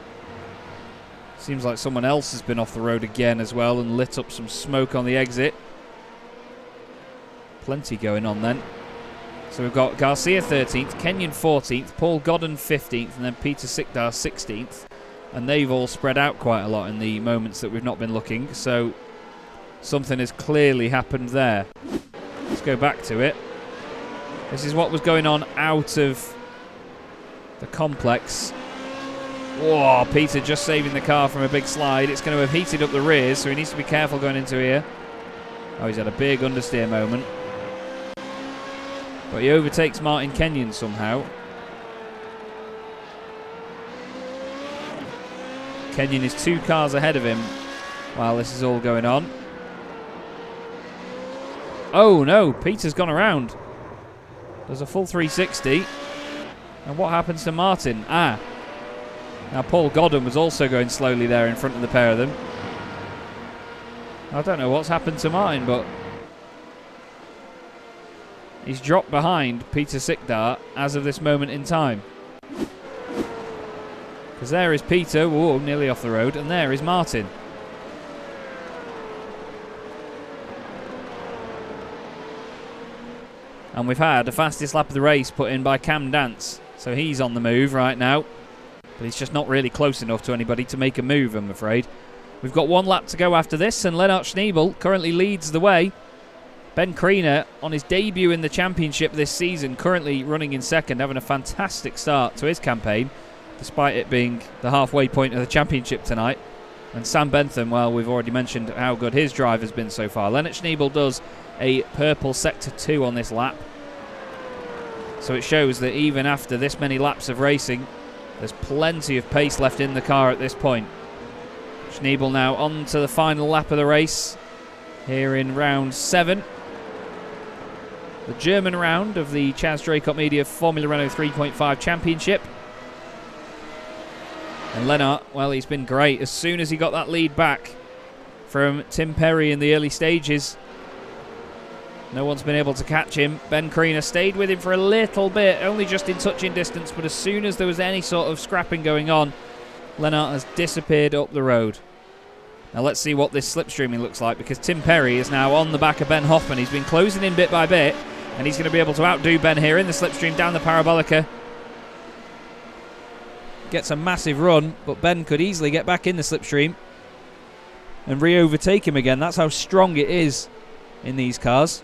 Seems like someone else has been off the road again as well and lit up some smoke on the exit. Plenty going on then. So we've got Garcia 13th, Kenyon 14th, Paul Godden 15th, and then Peter Sikdal 16th. And they've all spread out quite a lot in the moments that we've not been looking. So something has clearly happened there. Let's go back to it. This is what was going on out of the complex. Whoa, Peter just saving the car from a big slide. It's going to have heated up the rears, so he needs to be careful going into here. Oh, he's had a big understeer moment. But he overtakes Martin Kenyon somehow. Kenyon is 2 cars ahead of him while this is all going on. Oh no, Peter's gone around. There's a full 360. And what happens to Martin? Ah. Now Paul Godden was also going slowly there in front of the pair of them. I don't know what's happened to Martin, but he's dropped behind Peter Sikdal as of this moment in time. Because there is Peter, whoa, nearly off the road, and there is Martin. And we've had the fastest lap of the race put in by Cam Dance. So he's on the move right now. But he's just not really close enough to anybody to make a move, I'm afraid. We've got 1 lap to go after this, and Lennart Schneebel currently leads the way. Ben Kriener, on his debut in the championship this season, currently running in second, having a fantastic start to his campaign, despite it being the halfway point of the championship tonight. And Sam Bentham, well, we've already mentioned how good his drive has been so far. Lennart Schneebel does a purple sector 2 on this lap. So it shows that even after this many laps of racing, there's plenty of pace left in the car at this point. Schneebel now on to the final lap of the race here in round 7. The German round of the Chaz Draycott Media Formula Renault 3.5 Championship. And Lennart, well, he's been great. As soon as he got that lead back from Tim Perry in the early stages, no one's been able to catch him. Ben Kriener stayed with him for a little bit, only just in touching distance, but as soon as there was any sort of scrapping going on, Lennart has disappeared up the road. Now let's see what this slipstreaming looks like, because Tim Perry is now on the back of Ben Hoffman. He's been closing in bit by bit, and he's going to be able to outdo Ben here in the slipstream down the Parabolica. Gets a massive run, but Ben could easily get back in the slipstream and re-overtake him again. That's how strong it is in these cars.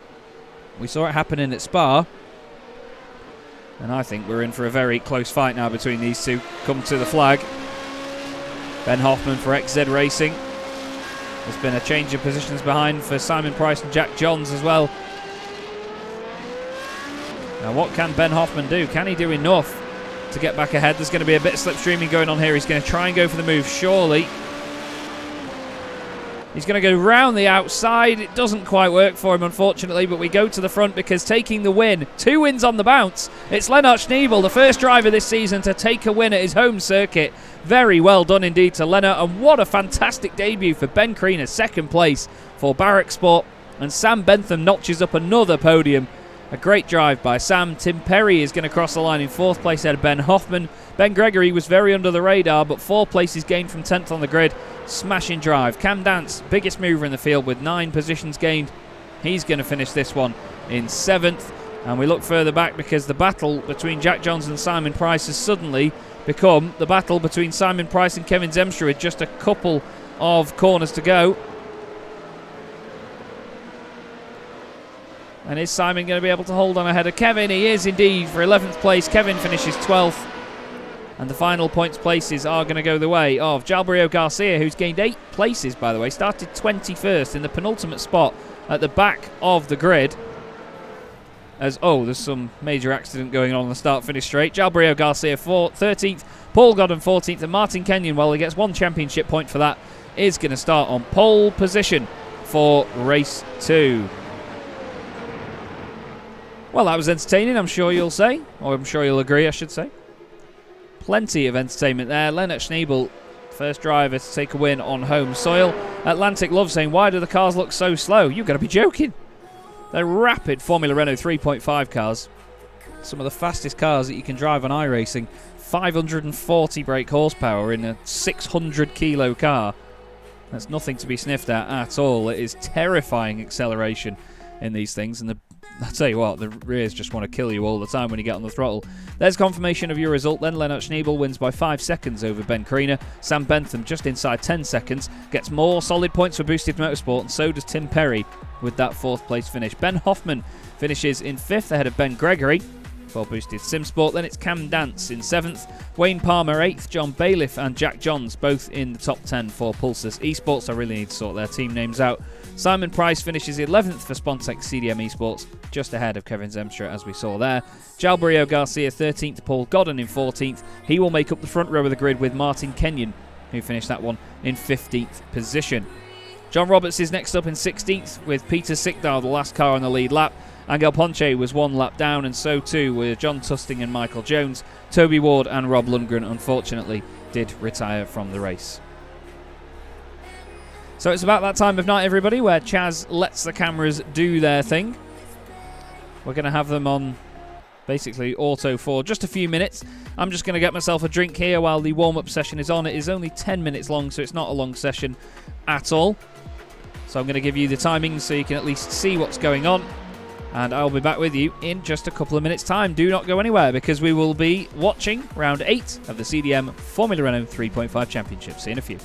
We saw it happening at Spa, and I think we're in for a very close fight now between these two. Come to the flag. Ben Hoffman for XZ Racing. There's been a change of positions behind for Simon Price and Jack Johns as well. Now what can Ben Hoffman do? Can he do enough to get back ahead? There's going to be a bit of slipstreaming going on here. He's going to try and go for the move, surely. He's going to go round the outside. It doesn't quite work for him, unfortunately, but we go to the front because taking the win, 2 wins on the bounce. It's Lennart Schneebel, the first driver this season to take a win at his home circuit. Very well done indeed to Lennart, and what a fantastic debut for Ben Kriener, 2nd place for Barrack Sport, and Sam Bentham notches up another podium. A great drive by Sam. Tim Perry is going to cross the line in 4th place ahead of Ben Hoffman. Ben Gregory was very under the radar, but 4 places gained from 10th on the grid. Smashing drive. Cam Dance, biggest mover in the field with 9 positions gained. He's going to finish this one in 7th. And we look further back because the battle between Jack Johns and Simon Price has suddenly become the battle between Simon Price and Kevin Zemstra with just a couple of corners to go. And is Simon going to be able to hold on ahead of Kevin? He is indeed for 11th place. Kevin finishes 12th. And the final points places are going to go the way of Jalbrio Garcia, who's gained 8 places, by the way. Started 21st in the penultimate spot at the back of the grid. As, there's some major accident going on the start-finish straight. Jalbrio Garcia 13th, Paul Godden 14th, and Martin Kenyon, well, he gets 1 championship point for that, is going to start on pole position for race 2. Well, that was entertaining, I'm sure you'll say. Or I'm sure you'll agree, I should say. Plenty of entertainment there. Lennart Schneebel, first driver to take a win on home soil. Atlantic Love saying, why do the cars look so slow? You've got to be joking. They're rapid Formula Renault 3.5 cars. Some of the fastest cars that you can drive on iRacing. 540 brake horsepower in a 600 kilo car. That's nothing to be sniffed at all. It is terrifying acceleration in these things, and I'll tell you what, the rears just want to kill you all the time when you get on the throttle. There's confirmation of your result then. Lennart Schneebel wins by 5 seconds over Ben Kriener. Sam Bentham just inside 10 seconds. Gets more solid points for Boosted Motorsport, and so does Tim Perry with that 4th place finish. Ben Hoffman finishes in 5th ahead of Ben Gregory for Boosted Simsport. Then it's Cam Dance in 7th. Wayne Palmer 8th. John Bailiff and Jack Johns both in the top 10 for Pulsars Esports. I really need to sort their team names out. Simon Price finishes 11th for Spontex CDM Esports, just ahead of Kevin Zemstra, as we saw there. Jalbrio Garcia 13th, Paul Godden in 14th. He will make up the front row of the grid with Martin Kenyon, who finished that one in 15th position. John Roberts is next up in 16th, with Peter Sickdal, the last car on the lead lap. Angel Ponce was 1 lap down, and so too were John Tusting and Michael Jones. Toby Ward and Rob Lundgren, unfortunately, did retire from the race. So it's about that time of night, everybody, where Chaz lets the cameras do their thing. We're going to have them on basically auto for just a few minutes. I'm just going to get myself a drink here while the warm-up session is on. It is only 10 minutes long, so it's not a long session at all. So I'm going to give you the timings so you can at least see what's going on. And I'll be back with you in just a couple of minutes' time. Do not go anywhere, because we will be watching round 8 of the CDM Formula Renault 3.5 Championship. See you in a few.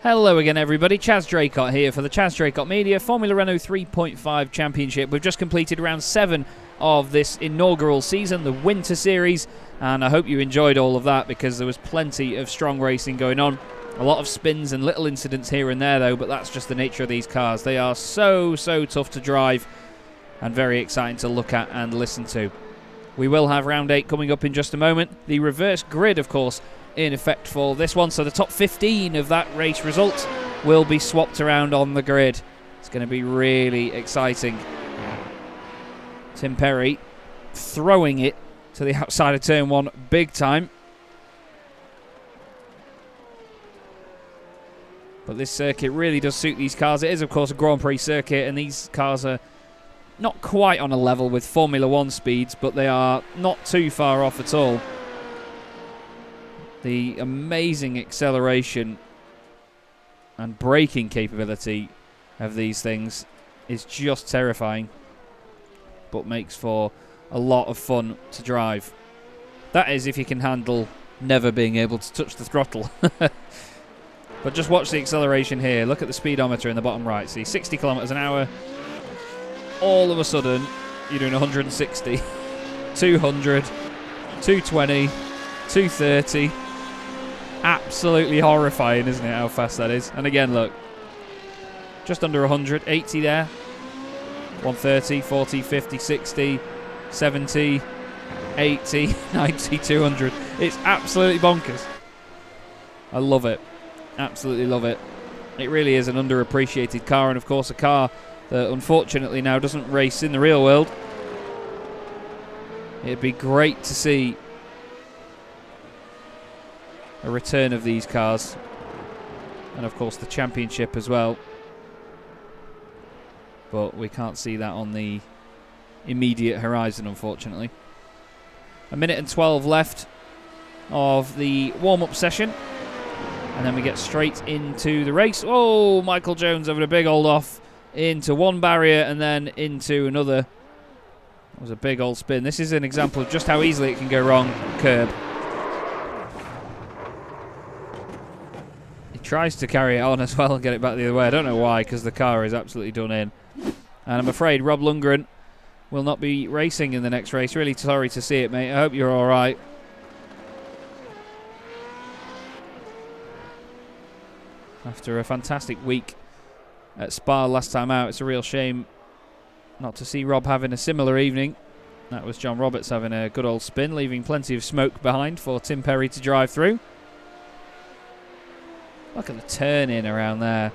Hello again, everybody. Chaz Draycott here for the Chaz Draycott Media Formula Renault 3.5 Championship. We've just completed round 7 of this inaugural season, the Winter Series, and I hope you enjoyed all of that because there was plenty of strong racing going on. A lot of spins and little incidents here and there, though, but that's just the nature of these cars. They are so tough to drive and very exciting to look at and listen to. We will have round 8 coming up in just a moment. The reverse grid, of course, in effect for this one, so the top 15 of that race result will be swapped around on the grid. It's going to be really exciting. Tim Perry throwing it to the outside of turn 1 big time. But this circuit really does suit these cars. It is, of course, a Grand Prix circuit, and these cars are not quite on a level with Formula 1 speeds, but they are not too far off at all. The amazing acceleration and braking capability of these things is just terrifying, but makes for a lot of fun to drive. That is if you can handle never being able to touch the throttle. But just watch the acceleration here. Look at the speedometer in the bottom right. See, 60 kilometers an hour. All of a sudden, you're doing 160, 200, 220, 230. Absolutely horrifying, isn't it, how fast that is? And again, look, just under 100, 80 there, 130, 40, 50, 60, 70, 80, 90, 200. It's absolutely bonkers. I love it. Absolutely love it. It really is an underappreciated car, and of course a car that unfortunately now doesn't race in the real world. It'd be great to see a return of these cars, and of course the championship as well, but we can't see that on the immediate horizon, unfortunately. A minute and 12 left of the warm-up session, and then we get straight into the race. Oh, Michael Jones having a big old off into one barrier and then into another. That was a big old spin. This is an example of just how easily it can go wrong. Curb. Tries to carry it on as well and get it back the other way. I don't know why, because the car is absolutely done in. And I'm afraid Rob Lundgren will not be racing in the next race. Really sorry to see it, mate. I hope you're all right. After a fantastic week at Spa last time out, it's a real shame not to see Rob having a similar evening. That was John Roberts having a good old spin, leaving plenty of smoke behind for Tim Perry to drive through. Look at the turn in around there.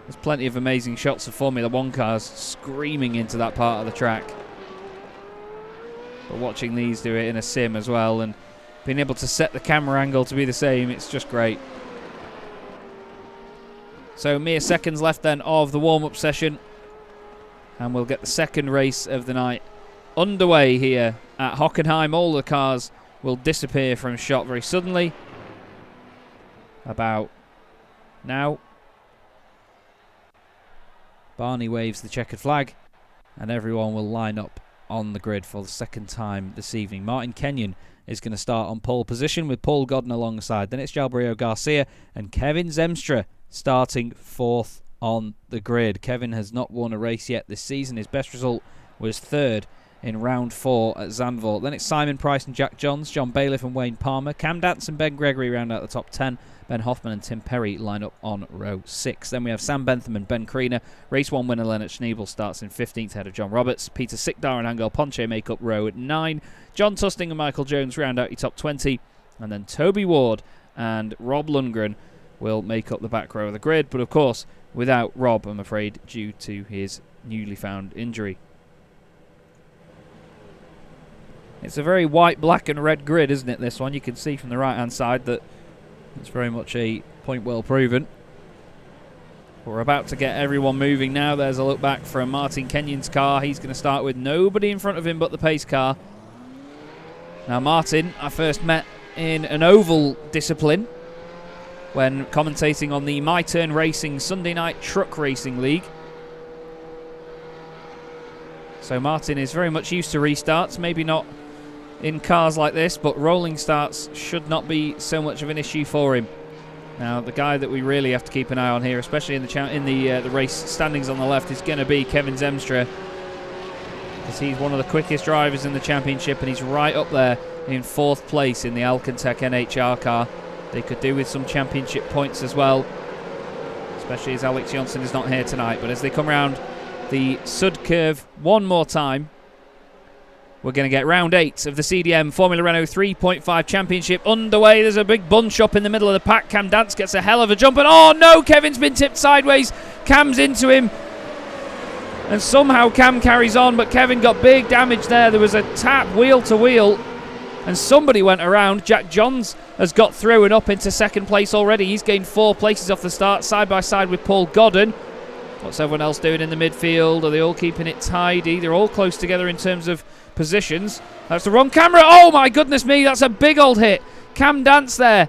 There's plenty of amazing shots of Formula 1 cars screaming into that part of the track. But watching these do it in a sim as well, and being able to set the camera angle to be the same, it's just great. So mere seconds left then of the warm-up session, and we'll get the second race of the night underway here at Hockenheim. All the cars will disappear from shot very suddenly. About now. Barney waves the checkered flag, and everyone will line up on the grid for the second time this evening. Martin Kenyon is going to start on pole position with Paul Godden alongside. Then it's Jalbrio Garcia and Kevin Zemstra starting 4th on the grid. Kevin has not won a race yet this season. His best result was 3rd in round 4 at Zandvoort. Then it's Simon Price and Jack Johns, John Bailiff and Wayne Palmer, Cam Dance and Ben Gregory round out the top 10. Ben Hoffman and Tim Perry line up on row 6. Then we have Sam Bentham and Ben Kriener. Race 1 winner Leonard Schneebel starts in 15th ahead of John Roberts. Peter Sikdar and Angel Ponche make up row 9. John Tusting and Michael Jones round out your top 20. And then Toby Ward and Rob Lundgren will make up the back row of the grid. But of course, without Rob, I'm afraid, due to his newly found injury. It's a very white, black and red grid, isn't it, this one? You can see from the right-hand side that it's very much a point well proven. We're about to get everyone moving now. There's a look back from Martin Kenyon's car. He's going to start with nobody in front of him but the pace car. Now Martin, I first met in an oval discipline when commentating on the My Turn Racing Sunday Night Truck Racing League. So Martin is very much used to restarts, maybe not in cars like this, but rolling starts should not be so much of an issue for him. Now, the guy that we really have to keep an eye on here, especially in the race standings on the left, is going to be Kevin Zemstra, because he's one of the quickest drivers in the championship, and he's right up there in 4th place in the Alcantech NHR car. They could do with some championship points as well, especially as Alex Johnson is not here tonight. But as they come around the Sud curve one more time, we're going to get round 8 of the CDM Formula Renault 3.5 Championship underway. There's a big bunch up in the middle of the pack. Cam Dance gets a hell of a jump, and oh no, Kevin's been tipped sideways. Cam's into him, and somehow Cam carries on, but Kevin got big damage there. There was a tap wheel to wheel, and somebody went around. Jack Johns has got through and up into 2nd place already. He's gained 4 places off the start, side by side with Paul Godden. What's everyone else doing in the midfield? Are they all keeping it tidy? They're all close together in terms of positions. That's the wrong camera. Oh my goodness me, that's a big old hit. Cam Dance there.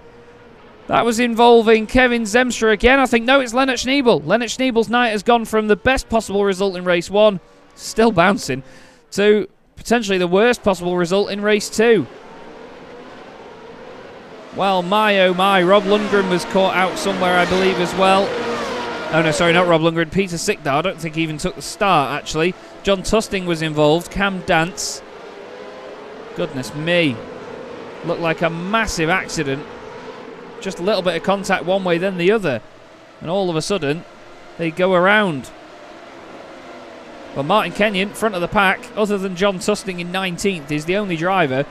That was involving Kevin Zemstra again. I think, no, it's Lennart Schneebel. Lennart Schneebel's night has gone from the best possible result in race 1, still bouncing, to potentially the worst possible result in race 2. Well, my oh my, Rob Lundgren was caught out somewhere, I believe, as well. Oh no, sorry, not Rob Lundgren, Peter Sikdal. I don't think he even took the start, actually. John Tusting was involved, Cam Dance. Goodness me. Looked like a massive accident. Just a little bit of contact one way, then the other. And all of a sudden, they go around. Well, Martin Kenyon, front of the pack, other than John Tusting in 19th, is the only driver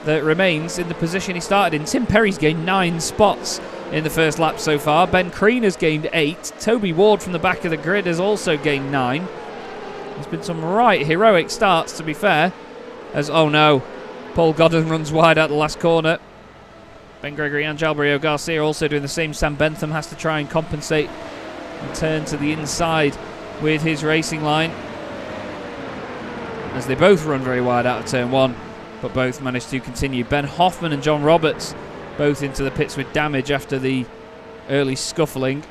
that remains in the position he started in. Tim Perry's gained 9 spots in the first lap so far. Ben Crean has gained 8. Toby Ward from the back of the grid has also gained 9. There's been some right heroic starts, to be fair. As, oh no, Paul Godden runs wide out the last corner. Ben Gregory and Jalbrio Garcia also doing the same. Sam Bentham has to try and compensate and turn to the inside with his racing line, as they both run very wide out of turn 1, but both managed to continue. Ben Hoffman and John Roberts both into the pits with damage after the early scuffling.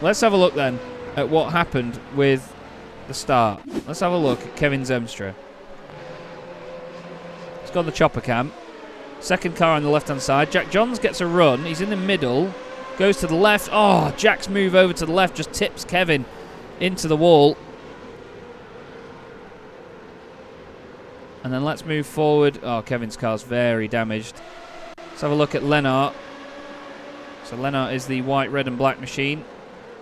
Let's have a look then at what happened with the start. Let's have a look at Kevin Zemstra. He's got the chopper cam. Second car on the left-hand side. Jack Johns gets a run. He's in the middle. Goes to the left. Oh, Jack's move over to the left just tips Kevin into the wall. And then let's move forward. Oh, Kevin's car's very damaged. Let's have a look at Lennart. So Lennart is the white, red and black machine.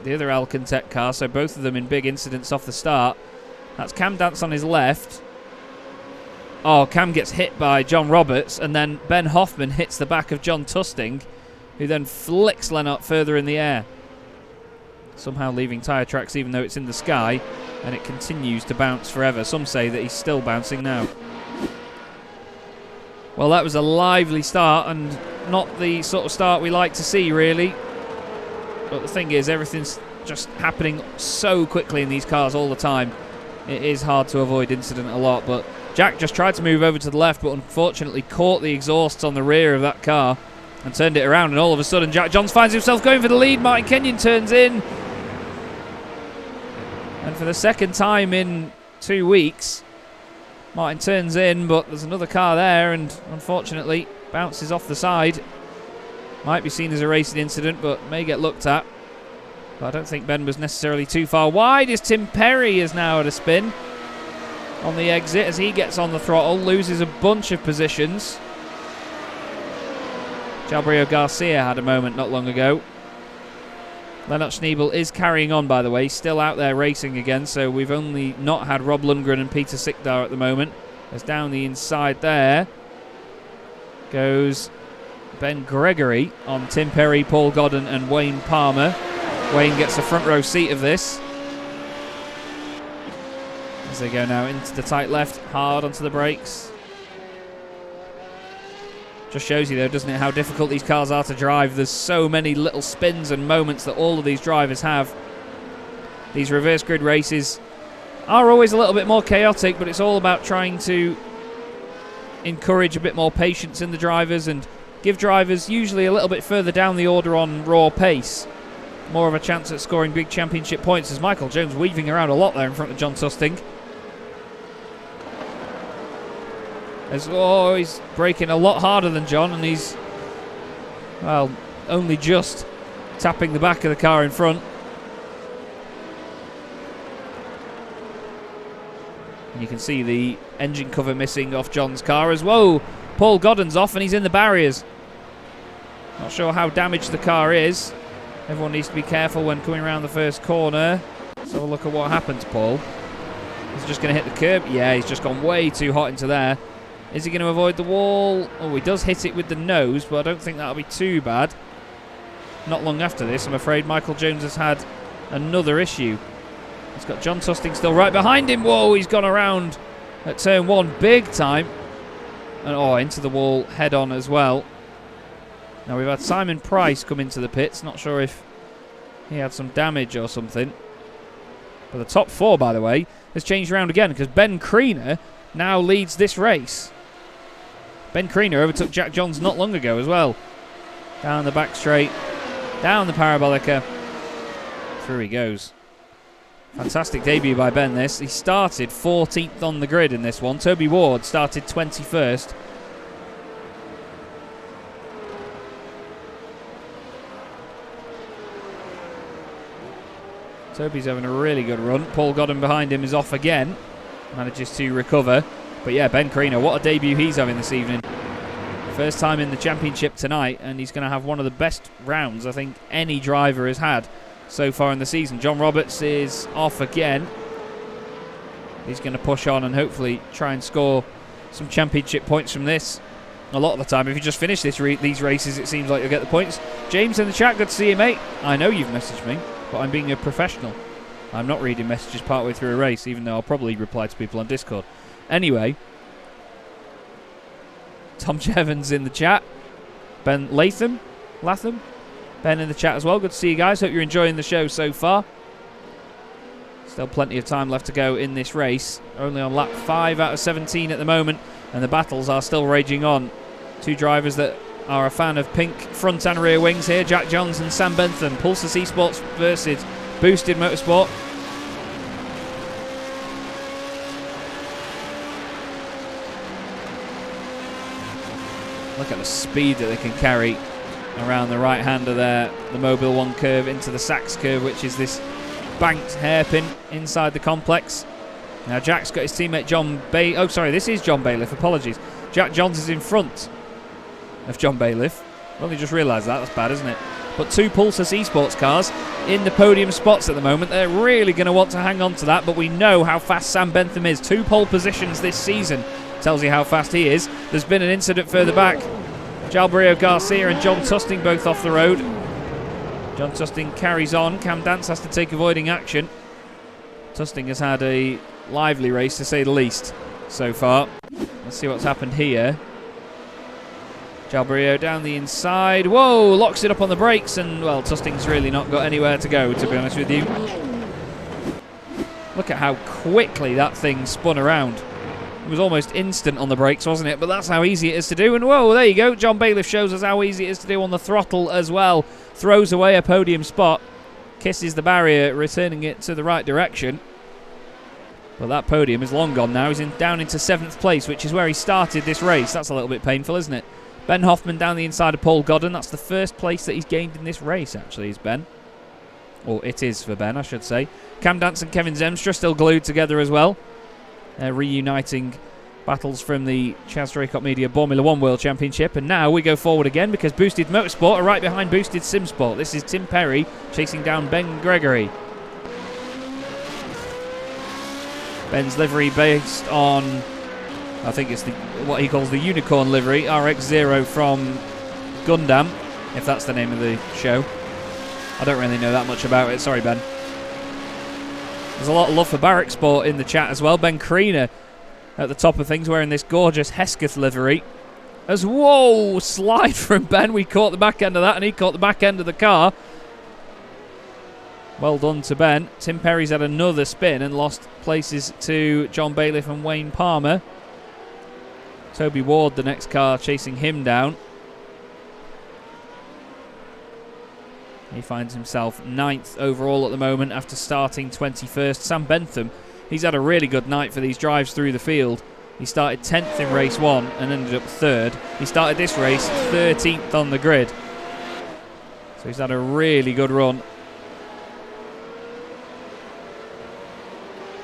The other Alcantech car, so both of them in big incidents off the start. That's Cam Dance on his left. Oh, Cam gets hit by John Roberts, and then Ben Hoffman hits the back of John Tusting, who then flicks Lennart further in the air, somehow leaving tyre tracks even though it's in the sky, and it continues to bounce forever. Some say that he's still bouncing now. Well, that was a lively start, and not the sort of start we like to see, really. But the thing is, everything's just happening so quickly in these cars all the time. It is hard to avoid incident a lot, but Jack just tried to move over to the left, but unfortunately caught the exhausts on the rear of that car and turned it around, and all of a sudden Jack Johns finds himself going for the lead. Martin Kenyon turns in, and for the second time in 2 weeks, Martin turns in, but there's another car there, and unfortunately bounces off the side. Might be seen as a racing incident, but may get looked at. But I don't think Ben was necessarily too far wide, as Tim Perry is now at a spin on the exit as he gets on the throttle, loses a bunch of positions. Jalbrio Garcia had a moment not long ago. Lennart Schneebel is carrying on, by the way, still out there racing again, so we've only not had Rob Lundgren and Peter Sikdal at the moment. As down the inside there goes Ben Gregory on Tim Perry, Paul Godden and Wayne Palmer. Wayne gets a front row seat of this as they go now into the tight left, hard onto the brakes. Just shows you, though, doesn't it, how difficult these cars are to drive. There's so many little spins and moments that all of these drivers have. These reverse grid races are always a little bit more chaotic, but it's all about trying to encourage a bit more patience in the drivers and give drivers usually a little bit further down the order on raw pace more of a chance at scoring big championship points, as Michael Jones weaving around a lot there in front of John Tusting. He's braking a lot harder than John, and he's, well, only just tapping the back of the car in front. And you can see the engine cover missing off John's car as well. Paul Godden's off and he's in the barriers. Not sure how damaged the car is. Everyone needs to be careful when coming around the first corner. Let's have a look at what happens, Paul. He's just going to hit the curb. Yeah, he's just gone way too hot into there. Is he going to avoid the wall? Oh, he does hit it with the nose, but I don't think that'll be too bad. Not long after this, I'm afraid Michael Jones has had another issue. He's got John Tusting still right behind him. Whoa, he's gone around at turn 1 big time. And into the wall head on as well. Now we've had Simon Price come into the pits. Not sure if he had some damage or something. But the top 4, by the way, has changed around again because Ben Kriener now leads this race. Ben Kriener overtook Jack Johns not long ago as well. Down the back straight, down the Parabolica. Through he goes. Fantastic debut by Ben this. He started 14th on the grid in this one. Toby Ward started 21st. Toby's having a really good run. Paul Godden behind him is off again. Manages to recover. But yeah, Ben Kriener, what a debut he's having this evening. First time in the championship tonight, and he's going to have one of the best rounds I think any driver has had so far in the season. John Roberts is off again. He's going to push on and hopefully try and score some championship points from this. A lot of the time, if you just finish these races, it seems like you'll get the points. James in the chat, good to see you, mate. I know you've messaged me, but I'm being a professional. I'm not reading messages partway through a race, even though I'll probably reply to people on Discord. Anyway, Tom Jevons in the chat. Ben Latham? Ben in the chat as well. Good to see you guys. Hope you're enjoying the show so far. Still plenty of time left to go in this race. Only on lap 5 out of 17 at the moment, and the battles are still raging on. Two drivers that are a fan of pink front and rear wings here. Jack Johns and Sam Bentham. Pulsar Esports versus Boosted Motorsport. Look at the speed that they can carry around the right hand of the Mobile 1 curve into the Sachs curve, which is this banked hairpin inside the complex. Now Jack's got his teammate John Bailiff. Oh, sorry, this is John Bailiff. Apologies. Jack Johns is in front of John Bailiff. I've only just realised that. That's bad, isn't it? But two Pulsar Esports cars in the podium spots at the moment. They're really going to want to hang on to that, but we know how fast Sam Bentham is. 2 pole positions this season tells you how fast he is. There's been an incident further back. Jalbrio Garcia and John Tusting both off the road. John Tusting carries on. Cam Dance has to take avoiding action. Tusting has had a lively race, to say the least, so far. Let's see what's happened here. Jalbrio down the inside. Whoa, locks it up on the brakes, and, well, Tusting's really not got anywhere to go, to be honest with you. Look at how quickly that thing spun around. It was almost instant on the brakes, wasn't it? But that's how easy it is to do. And whoa, there you go. John Bailiff shows us how easy it is to do on the throttle as well. Throws away a podium spot. Kisses the barrier, returning it to the right direction. But that podium is long gone now. He's down into 7th place, which is where he started this race. That's a little bit painful, isn't it? Ben Hoffman down the inside of Paul Godden. That's the first place that he's gained in this race, actually, is Ben. Or it is for Ben, I should say. Cam Dance and Kevin Zemstra still glued together as well. Reuniting battles from the Chaz Draycott Media Formula 1 World Championship. And now we go forward again because Boosted Motorsport are right behind Boosted Simsport. This is Tim Perry chasing down Ben Gregory. Ben's livery based on, I think it's what he calls the Unicorn livery, RX-0 from Gundam, if that's the name of the show. I don't really know that much about it. Sorry, Ben. There's a lot of love for Barrack Sport in the chat as well. Ben Kriener at the top of things wearing this gorgeous Hesketh livery. As whoa, slide from Ben. We caught the back end of that and he caught the back end of the car. Well done to Ben. Tim Perry's had another spin and lost places to John Bailiff and Wayne Palmer. Toby Ward, the next car, chasing him down. He finds himself 9th overall at the moment after starting 21st. Sam Bentham, he's had a really good night for these drives through the field. He started 10th in race 1 and ended up 3rd. He started this race 13th on the grid. So he's had a really good run.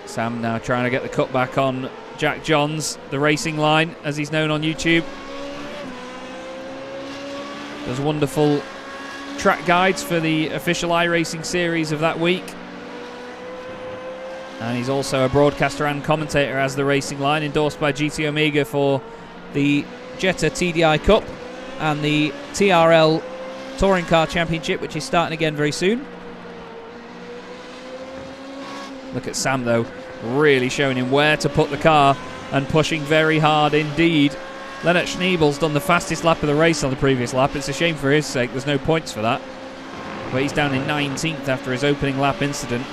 Sam now trying to get the cut back on Jack Johns, the racing line, as he's known on YouTube. Does wonderful track guides for the official iRacing series of that week. And he's also a broadcaster and commentator as the racing line, endorsed by GT Omega for the Jetta TDI Cup and the TRL Touring Car Championship, which is starting again very soon. Look at Sam, though, really showing him where to put the car and pushing very hard indeed. Lennart Schneebel's done the fastest lap of the race on the previous lap. It's a shame for his sake, there's no points for that. But he's down in 19th after his opening lap incident.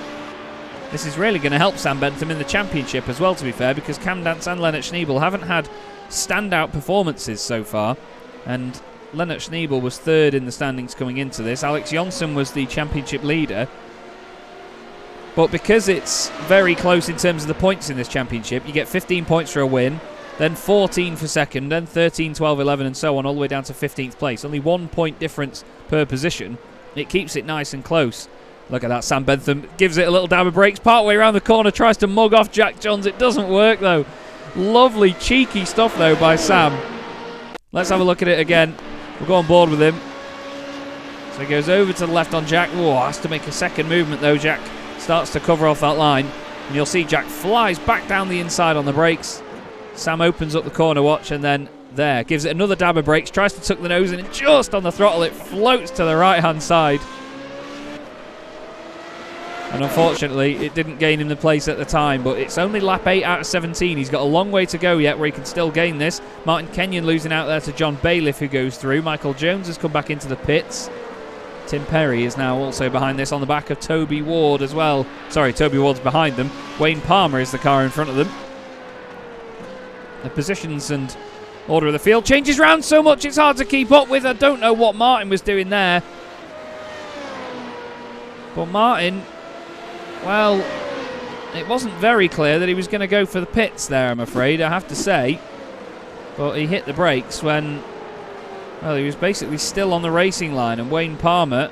This is really going to help Sam Bentham in the championship as well, to be fair, because Cam Dance and Lennart Schneebel haven't had standout performances so far. And Lennart Schneebel was third in the standings coming into this. Alex Jonsson was the championship leader. But because it's very close in terms of the points in this championship, you get 15 points for a win, then 14 for second, then 13, 12, 11 and so on, all the way down to 15th place. Only 1 point difference per position. It keeps it nice and close. Look at that, Sam Bentham gives it a little dab of brakes, partway around the corner, tries to mug off Jack Johns. It doesn't work though. Lovely cheeky stuff though by Sam. Let's have a look at it again. We'll go on board with him. So he goes over to the left on Jack. Oh, has to make a second movement though. Jack starts to cover off that line. And you'll see Jack flies back down the inside on the brakes. Sam opens up the corner watch and then there. Gives it another dab of brakes. Tries to tuck the nose in and just on the throttle it floats to the right hand side. And unfortunately, it didn't gain him the place at the time, but it's only lap 8 out of 17. He's got a long way to go yet where he can still gain this. Martin Kenyon losing out there to John Bailiff, who goes through. Michael Jones has come back into the pits. Tim Perry is now also behind this on the back of Toby Ward as well. Sorry, Toby Ward's behind them. Wayne Palmer is the car in front of them. The positions and order of the field changes round so much it's hard to keep up with. I don't know what Martin was doing there. But Martin... well, it wasn't very clear that he was going to go for the pits there, I'm afraid, I have to say. But he hit the brakes when, well, he was basically still on the racing line, and Wayne Palmer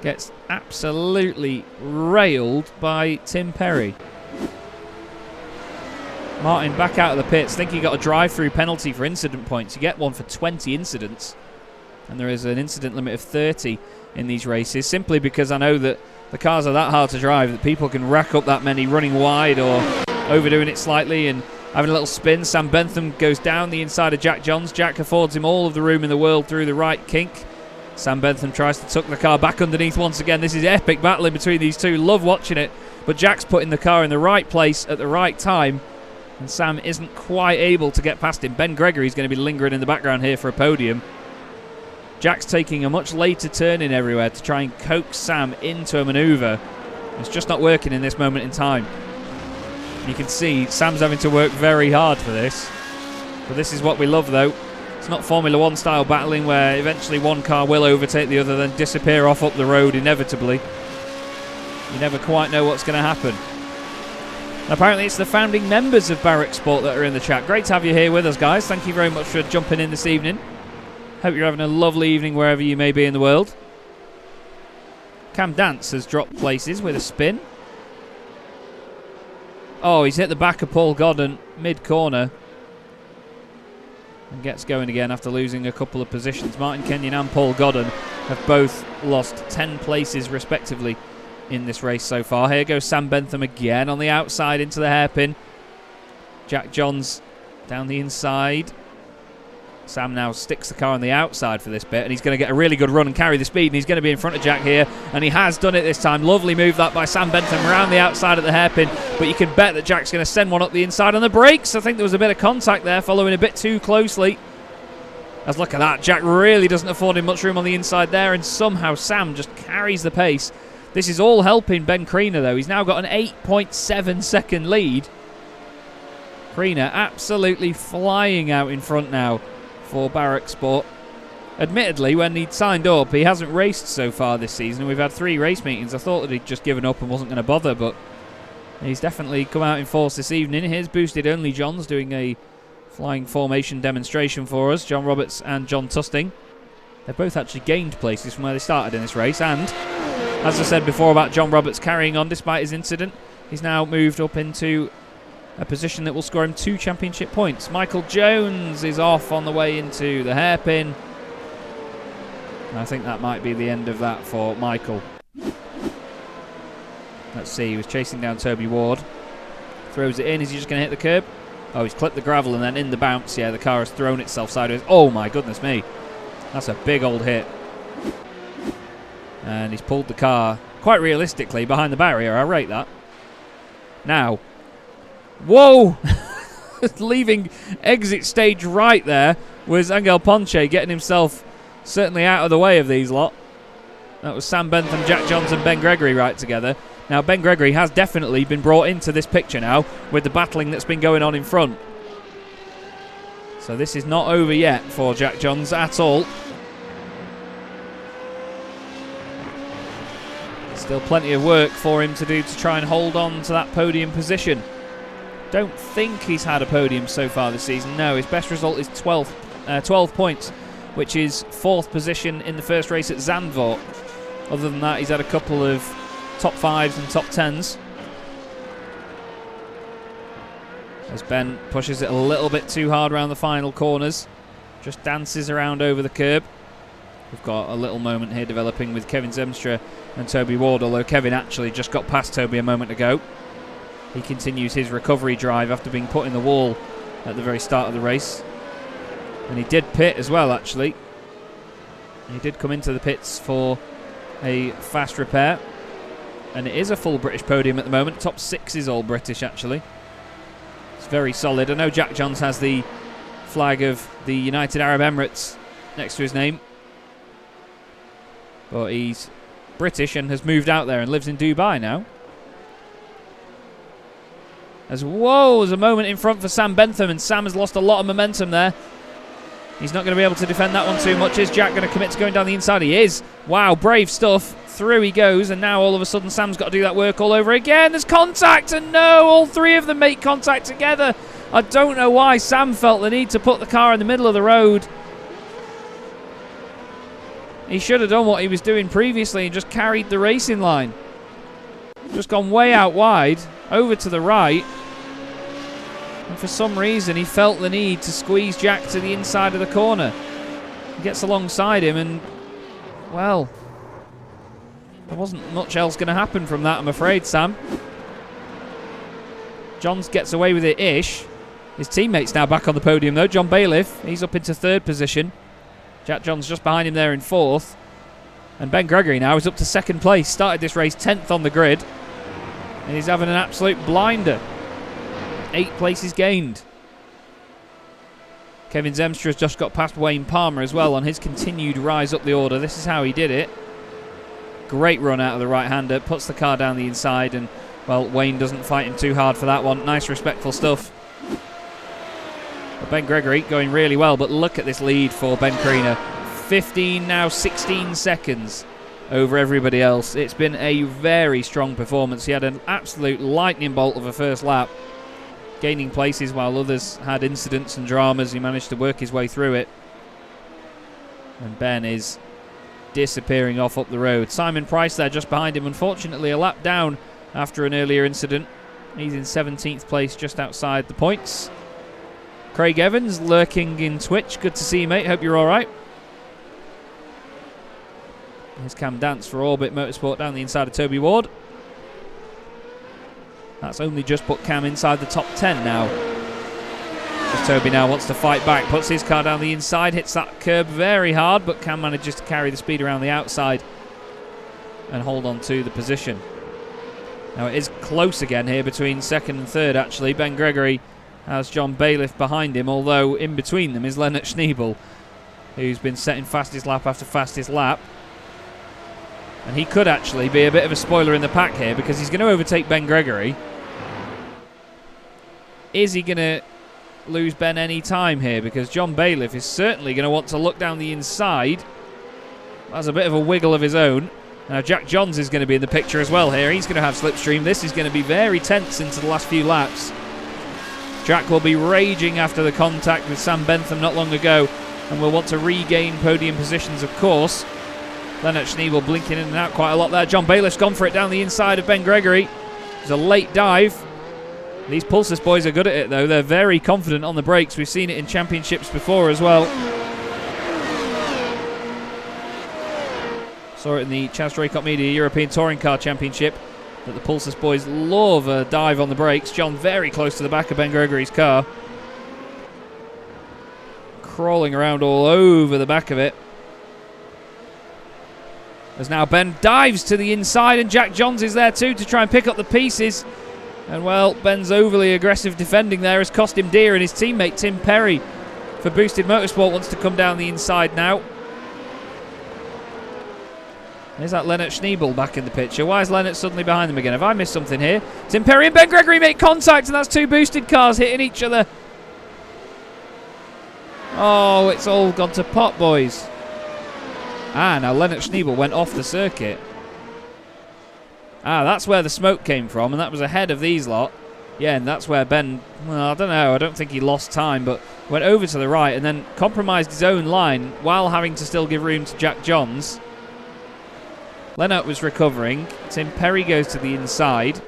gets absolutely railed by Tim Perry. Martin back out of the pits. I think he got a drive-through penalty for incident points. You get one for 20 incidents, and there is an incident limit of 30 in these races, simply because I know that the cars are that hard to drive that people can rack up that many running wide or overdoing it slightly and having a little spin. Sam Bentham goes down the inside of Jack Johns. Jack affords him all of the room in the world through the right kink. Sam Bentham tries to tuck the car back underneath once again. This is epic battling between these two. Love watching it. But Jack's putting the car in the right place at the right time, and Sam isn't quite able to get past him. Ben Gregory's going to be lingering in the background here for a podium. Jack's taking a much later turn in everywhere to try and coax Sam into a manoeuvre. It's just not working in this moment in time. You can see Sam's having to work very hard for this. But this is what we love, though. It's not Formula 1 style battling where eventually one car will overtake the other, then disappear off up the road inevitably. You never quite know what's going to happen. And apparently it's the founding members of Barrack Sport that are in the chat. Great to have you here with us, guys. Thank you very much for jumping in this evening. Hope you're having a lovely evening wherever you may be in the world. Cam Dance has dropped places with a spin. Oh, he's hit the back of Paul Godden mid-corner. And gets going again after losing a couple of positions. Martin Kenyon and Paul Godden have both lost 10 places respectively in this race so far. Here goes Sam Bentham again on the outside into the hairpin. Jack Johns down the inside. Sam now sticks the car on the outside for this bit, and he's going to get a really good run and carry the speed, and he's going to be in front of Jack here, and he has done it this time. Lovely move that by Sam Bentham around the outside at the hairpin, but you can bet that Jack's going to send one up the inside on the brakes. I think there was a bit of contact there, following a bit too closely. As look at that, Jack really doesn't afford him much room on the inside there, and somehow Sam just carries the pace. This is all helping Ben Kriener, though. He's now got an 8.7 second lead. Kriener absolutely flying out in front now for Barrack Sport. Admittedly, when he'd signed up, he hasn't raced so far this season. We've had 3 race meetings. I thought that he'd just given up and wasn't going to bother, but he's definitely come out in force this evening. Here's Boosted Only Johns doing a flying formation demonstration for us. John Roberts and John Tusting. They've both actually gained places from where they started in this race, and as I said before about John Roberts carrying on despite his incident, he's now moved up into a position that will score him 2 championship points. Michael Jones is off on the way into the hairpin. And I think that might be the end of that for Michael. Let's see, he was chasing down Toby Ward. Throws it in, is he just going to hit the curb? Oh, he's clipped the gravel and then in the bounce, yeah, the car has thrown itself sideways. Oh my goodness me. That's a big old hit. And he's pulled the car, quite realistically, behind the barrier. I rate that. Now. Whoa! Leaving exit stage right there was Angel Ponce getting himself certainly out of the way of these lot. That was Sam Bentham, Jack Johnson, Ben Gregory right together. Now, Ben Gregory has definitely been brought into this picture now with the battling that's been going on in front. So this is not over yet for Jack Johns at all. Still plenty of work for him to do to try and hold on to that podium position. Don't think he's had a podium so far this season. No, his best result is 12 points, which is 4th position in the first race at Zandvoort. Other than that, he's had a couple of top 5s and top 10s. As Ben pushes it a little bit too hard around the final corners. Just dances around over the curb. We've got a little moment here developing with Kevin Zemstra and Toby Ward, although Kevin actually just got past Toby a moment ago. He continues his recovery drive after being put in the wall at the very start of the race. And he did pit as well, actually. He did come into the pits for a fast repair. And it is a full British podium at the moment. Top 6 is all British, actually. It's very solid. I know Jack Johns has the flag of the United Arab Emirates next to his name. But he's British and has moved out there and lives in Dubai now. Whoa, there's a moment in front for Sam Bentham, and Sam has lost a lot of momentum there. He's not going to be able to defend that one too much. Is Jack going to commit to going down the inside? He is. Wow, brave stuff. Through he goes, and now all of a sudden Sam's got to do that work all over again. There's contact, and no, all 3 of them make contact together. I don't know why Sam felt the need to put the car in the middle of the road. He should have done what he was doing previously and just carried the racing line. Just gone way out wide, over to the right. And for some reason, he felt the need to squeeze Jack to the inside of the corner. He gets alongside him and, well, there wasn't much else going to happen from that, I'm afraid, Sam. Johns gets away with it-ish. His teammate's now back on the podium, though. John Bailiff, he's up into 3rd position. Jack Johns just behind him there in 4th. And Ben Gregory now is up to 2nd place. Started this race 10th on the grid. And he's having an absolute blinder. 8 places gained. Kevin Zemstra has just got past Wayne Palmer as well on his continued rise up the order. This is how he did it. Great run out of the right-hander. Puts the car down the inside and, well, Wayne doesn't fight him too hard for that one. Nice, respectful stuff. But Ben Gregory going really well, but look at this lead for Ben Kriener. 15, now 16 seconds over everybody else. It's been a very strong performance. He had an absolute lightning bolt of a first lap, gaining places while others had incidents and dramas. He managed to work his way through it. And Ben is disappearing off up the road. Simon Price there just behind him, unfortunately a lap down after an earlier incident. He's in 17th place, just outside the points. Craig Evans lurking in Twitch. Good to see you, mate. Hope you're all right. Here's Cam Dance for Orbit Motorsport down the inside of Toby Ward. That's only just put Cam inside the top 10 now. As Toby now wants to fight back, puts his car down the inside, hits that curb very hard, but Cam manages to carry the speed around the outside and hold on to the position. Now it is close again here between 2nd and 3rd, actually. Ben Gregory has John Bailiff behind him, although in between them is Lennart Schneebel, who's been setting fastest lap after fastest lap. And he could actually be a bit of a spoiler in the pack here because he's going to overtake Ben Gregory. Is he going to lose Ben any time here? Because John Bailiff is certainly going to want to look down the inside. Has a bit of a wiggle of his own. Now Jack Johns is going to be in the picture as well here. He's going to have slipstream. This is going to be very tense into the last few laps. Jack will be raging after the contact with Sam Bentham not long ago. and will want to regain podium positions, of course. Lennart Schneebel blinking in and out quite a lot there. John Bailiff's gone for it down the inside of Ben Gregory. It's a late dive. These Pulsus boys are good at it, though. They're very confident on the brakes. We've seen it in championships before as well. Saw it in the Chaz Draycott Media European Touring Car Championship that the Pulsus boys love a dive on the brakes. John very close to the back of Ben Gregory's car. Crawling around all over the back of it. As now Ben dives to the inside, and Jack Johns is there too to try and pick up the pieces. And well, Ben's overly aggressive defending there has cost him dear, and his teammate Tim Perry for Boosted Motorsport wants to come down the inside now. There's that Lennart Schneebel back in the picture. Why is Lennart suddenly behind them again? Have I missed something here? Tim Perry and Ben Gregory make contact, and that's two boosted cars hitting each other. Oh, it's all gone to pot, boys. Now Lennart Schneebel went off the circuit. That's where the smoke came from, and that was ahead of these lot. Yeah, and that's where Ben, well, I don't know, I don't think he lost time, but went over to the right and then compromised his own line while having to still give room to Jack Johns. Lennart was recovering. Tim Perry goes to the inside.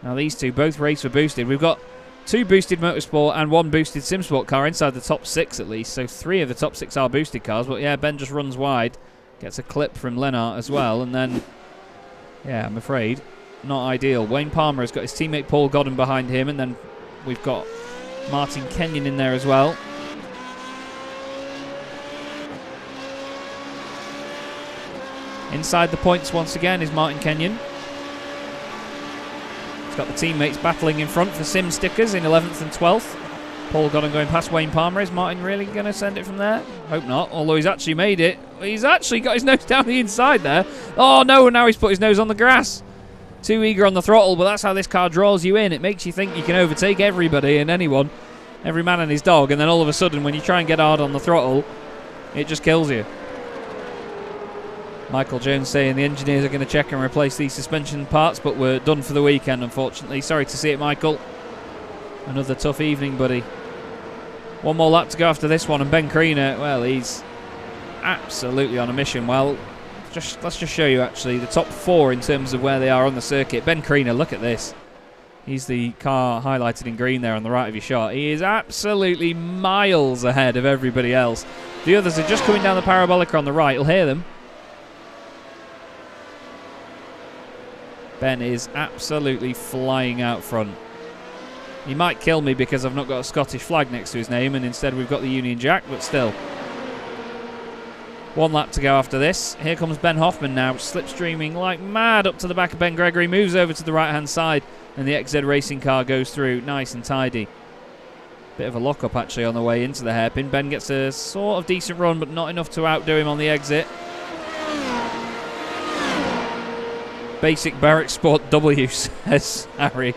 Now these two both race for boosted. We've got two boosted motorsport and one boosted SimSport car inside the top 6 at least. So 3 of the top 6 are boosted cars. But yeah, Ben just runs wide. Gets a clip from Lennart as well. And then, yeah, I'm afraid, not ideal. Wayne Palmer has got his teammate Paul Godden behind him. And then we've got Martin Kenyon in there as well. Inside the points once again is Martin Kenyon. He's got the teammates battling in front for Sim stickers in 11th and 12th. Paul Godden going past Wayne Palmer. Is Martin really going to send it from there? Hope not, although he's actually made it. He's actually got his nose down the inside there. Oh no, now he's put his nose on the grass. Too eager on the throttle, but that's how this car draws you in. It makes you think you can overtake everybody and anyone. Every man and his dog, and then all of a sudden when you try and get hard on the throttle, it just kills you. Michael Jones saying the engineers are going to check and replace these suspension parts, but we're done for the weekend, unfortunately. Sorry to see it, Michael. Another tough evening, buddy. One more lap to go after this one, and Ben Kriener, well, he's absolutely on a mission. Well, let's just show you, actually, the top 4 in terms of where they are on the circuit. Ben Kriener, look at this. He's the car highlighted in green there on the right of your shot. He is absolutely miles ahead of everybody else. The others are just coming down the parabolic on the right. You'll hear them. Ben is absolutely flying out front. He might kill me because I've not got a Scottish flag next to his name, and instead we've got the Union Jack, but still. 1 lap to go after this. Here comes Ben Hoffman now, slipstreaming like mad up to the back of Ben Gregory, moves over to the right-hand side, and the XZ Racing car goes through nice and tidy. Bit of a lock-up actually on the way into the hairpin. Ben gets a sort of decent run, but not enough to outdo him on the exit. Basic Barrett Sport W, says Harry.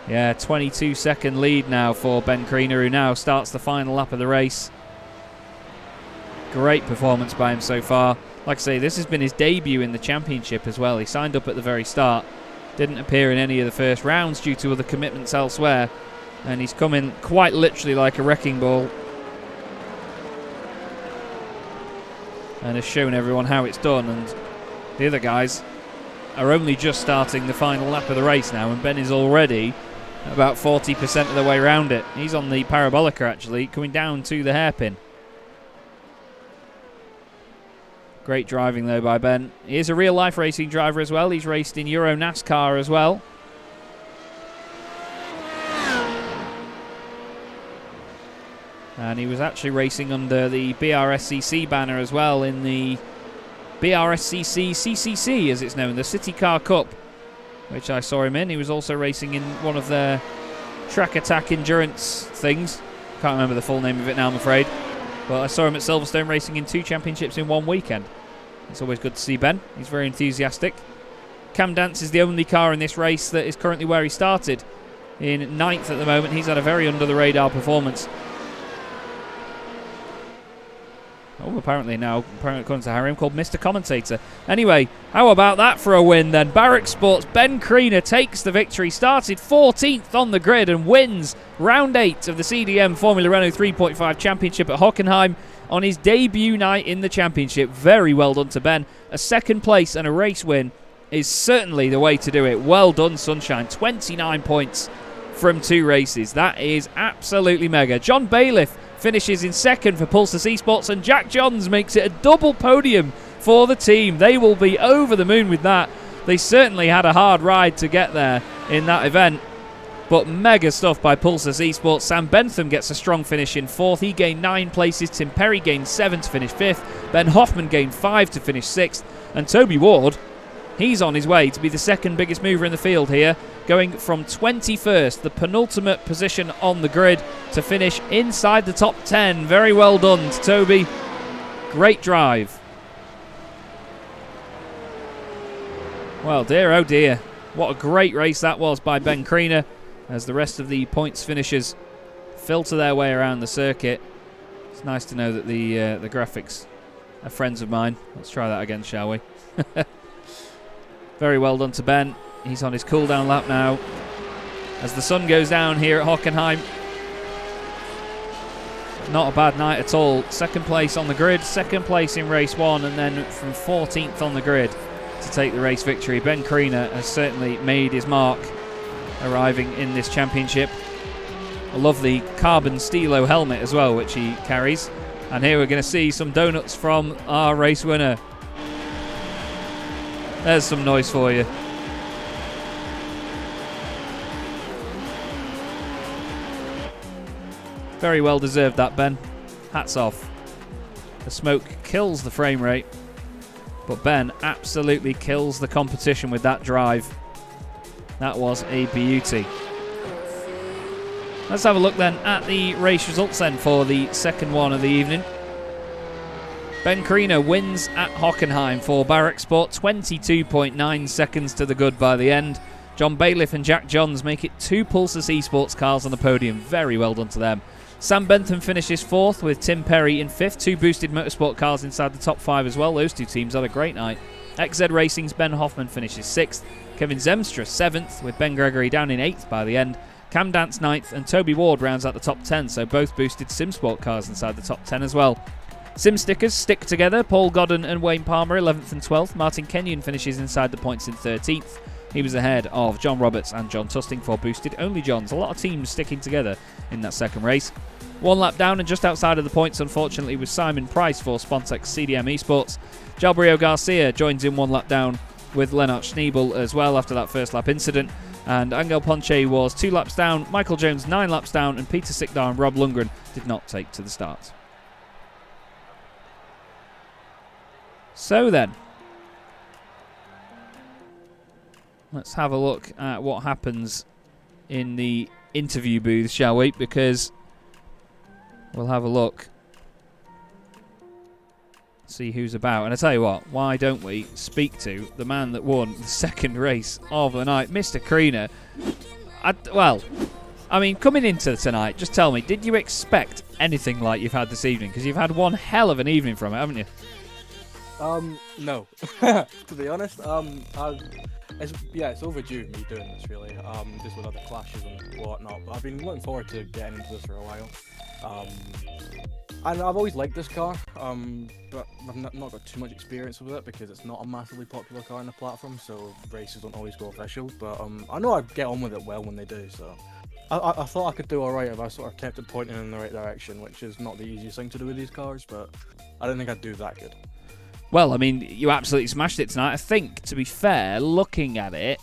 Yeah, 22-second lead now for Ben Kriener, who now starts the final lap of the race. Great performance by him so far. Like I say, this has been his debut in the championship as well. He signed up at the very start. Didn't appear in any of the first rounds due to other commitments elsewhere. And he's come in quite literally like a wrecking ball. And has shown everyone how it's done. And the other guys are only just starting the final lap of the race now, and Ben is already about 40% of the way around it. He's on the parabolica actually, coming down to the hairpin. Great driving though by Ben. He is a real life racing driver as well. He's raced in Euro NASCAR as well. And he was actually racing under the BRSCC banner as well in the BRSCC CCC, as it's known, the City Car Cup, which I saw him in. He was also racing in one of their track attack endurance things. Can't remember the full name of it now, I'm afraid. But I saw him at Silverstone racing in 2 championships in 1 weekend. It's always good to see Ben. He's very enthusiastic. Cam Dance is the only car in this race that is currently where he started, in 9th at the moment. He's had a very under-the-radar performance. Oh, apparently according to Harry, I'm called Mr. Commentator. Anyway, how about that for a win then? Barrack Sports' Ben Kriener takes the victory, started 14th on the grid and wins round 8 of the CDM Formula Renault 3.5 Championship at Hockenheim on his debut night in the championship. Very well done to Ben. A second place and a race win is certainly the way to do it. Well done, Sunshine. 29 points from 2 races. That is absolutely mega. John Bailiff finishes in second for Pulsar Esports, and Jack Johns makes it a double podium for the team. They will be over the moon with that. They certainly had a hard ride to get there in that event, but mega stuff by Pulsar Esports. Sam Bentham gets a strong finish in 4th. He gained 9 places. Tim Perry gained 7 to finish 5th. Ben Hoffman gained 5 to finish 6th. And Toby Ward, he's on his way to be the second biggest mover in the field here, going from 21st, the penultimate position on the grid, to finish inside the top 10. Very well done to Toby. Great drive. Well, dear, oh dear. What a great race that was by Ben Kriener, as the rest of the points finishers filter their way around the circuit. It's nice to know that the graphics are friends of mine. Let's try that again, shall we? Very well done to Ben. He's on his cool-down lap now as the sun goes down here at Hockenheim. Not a bad night at all. Second place on the grid, second place in race 1, and then from 14th on the grid to take the race victory. Ben Kriener has certainly made his mark arriving in this championship. I love the carbon stilo helmet as well, which he carries. And here we're going to see some donuts from our race winner. There's some noise for you. Very well deserved that, Ben. Hats off. The smoke kills the frame rate, but Ben absolutely kills the competition with that drive. That was a beauty. Let's have a look then at the race results then for the second one of the evening. Ben Kriener wins at Hockenheim for Barrack Sport, 22.9 seconds to the good by the end. John Bailiff and Jack Johns make it 2 Pulsar Esports cars on the podium. Very well done to them. Sam Bentham finishes 4th with Tim Perry in 5th. 2 boosted motorsport cars inside the top 5 as well. Those 2 teams had a great night. XZ Racing's Ben Hoffman finishes 6th. Kevin Zemstra 7th with Ben Gregory down in 8th by the end. Cam Dance 9th and Toby Ward rounds out the top 10, so both boosted SimSport cars inside the top 10 as well. Sim stickers stick together. Paul Godden and Wayne Palmer 11th and 12th. Martin Kenyon finishes inside the points in 13th. He was ahead of John Roberts and John Tusting for boosted only Johns. A lot of teams sticking together in that second race. 1 lap down and just outside of the points, unfortunately, was Simon Price for Spontex CDM Esports. Jalbrio Garcia joins in 1 lap down with Lennart Schneebel as well after that first lap incident. And Angel Ponche was 2 laps down, Michael Jones 9 laps down, and Peter Sikdar and Rob Lundgren did not take to the start. So then, let's have a look at what happens in the interview booth, shall we? Because we'll have a look, see who's about. And I tell you what, why don't we speak to the man that won the second race of the night, Mr. Kriener. I mean, coming into tonight, just tell me, did you expect anything like you've had this evening? Because you've had one hell of an evening from it, haven't you? No. To be honest, it's overdue me doing this really. Just with other clashes and whatnot. But I've been looking forward to getting into this for a while. And I've always liked this car, but I've not got too much experience with it because it's not a massively popular car in the platform, so races don't always go official. But I know I get on with it well when they do, so I thought I could do alright if I sort of kept it pointing in the right direction, which is not the easiest thing to do with these cars, but I didn't think I'd do that good. Well, I mean, you absolutely smashed it tonight. I think, to be fair, looking at it,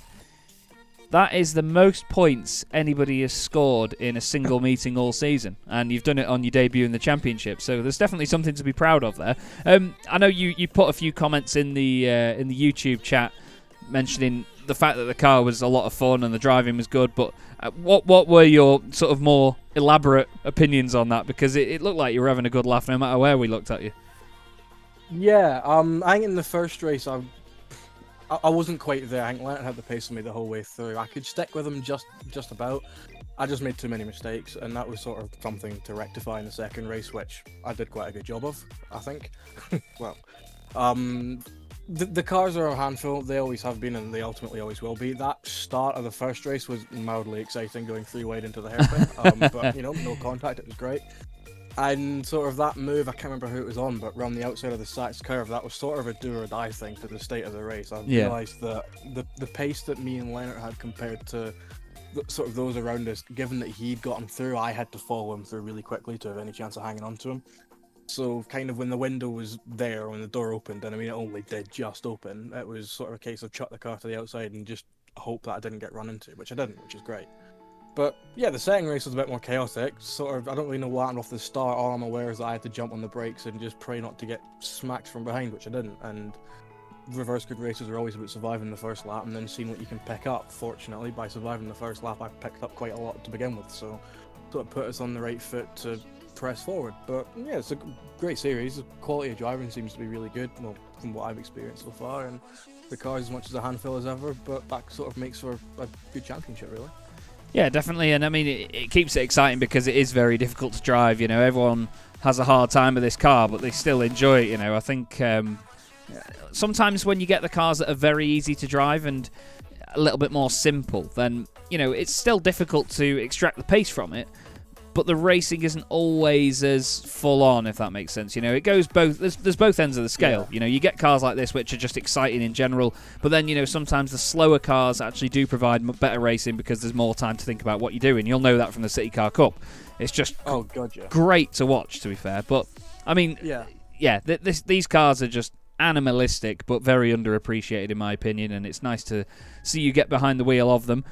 that is the most points anybody has scored in a single meeting all season, and you've done it on your debut in the championship. So there's definitely something to be proud of there. I know you put a few comments in the YouTube chat mentioning the fact that the car was a lot of fun and the driving was good. But what were your sort of more elaborate opinions on that? Because it looked like you were having a good laugh no matter where we looked at you. Yeah, I think in the first race I wasn't quite there. I think Lennart had the pace on me the whole way through. I could stick with him just about, I just made too many mistakes, and that was sort of something to rectify in the second race, which I did quite a good job of, I think. Well, the cars are a handful. They always have been, and they ultimately always will be. That start of the first race was mildly exciting, going 3 wide into the hairpin. But no contact. It was great. And sort of that move, I can't remember who it was on, but around the outside of the Sachs curve, that was sort of a do or die thing to the state of the race. I realised that the pace that me and Leonard had compared to sort of those around us, given that he'd gotten through, I had to follow him through really quickly to have any chance of hanging on to him. So kind of when the window was there, when the door opened, and I mean it only did just open, it was sort of a case of chuck the car to the outside and just hope that I didn't get run into, which I didn't, which is great. But yeah, the second race was a bit more chaotic. Sort of, I don't really know what happened off the start. All I'm aware is that I had to jump on the brakes and just pray not to get smacked from behind, which I didn't. And reverse grid races are always about surviving the first lap and then seeing what you can pick up. Fortunately, by surviving the first lap, I picked up quite a lot to begin with, so sort of put us on the right foot to press forward. But yeah, it's a great series. The quality of driving seems to be really good, well, from what I've experienced so far, and the car's as much as a handful as ever, but that sort of makes for a good championship, really. Yeah, definitely, and I mean, it keeps it exciting because it is very difficult to drive. Everyone has a hard time with this car, but they still enjoy it. I think sometimes when you get the cars that are very easy to drive and a little bit more simple, then it's still difficult to extract the pace from it. But the racing isn't always as full on, if that makes sense. It goes both. There's both ends of the scale. Yeah. You get cars like this which are just exciting in general, but then sometimes the slower cars actually do provide better racing because there's more time to think about what you're doing. You'll know that from the City Car Cup. It's just great to watch, to be fair. But I mean, these cars are just animalistic, but very underappreciated in my opinion, and it's nice to see you get behind the wheel of them.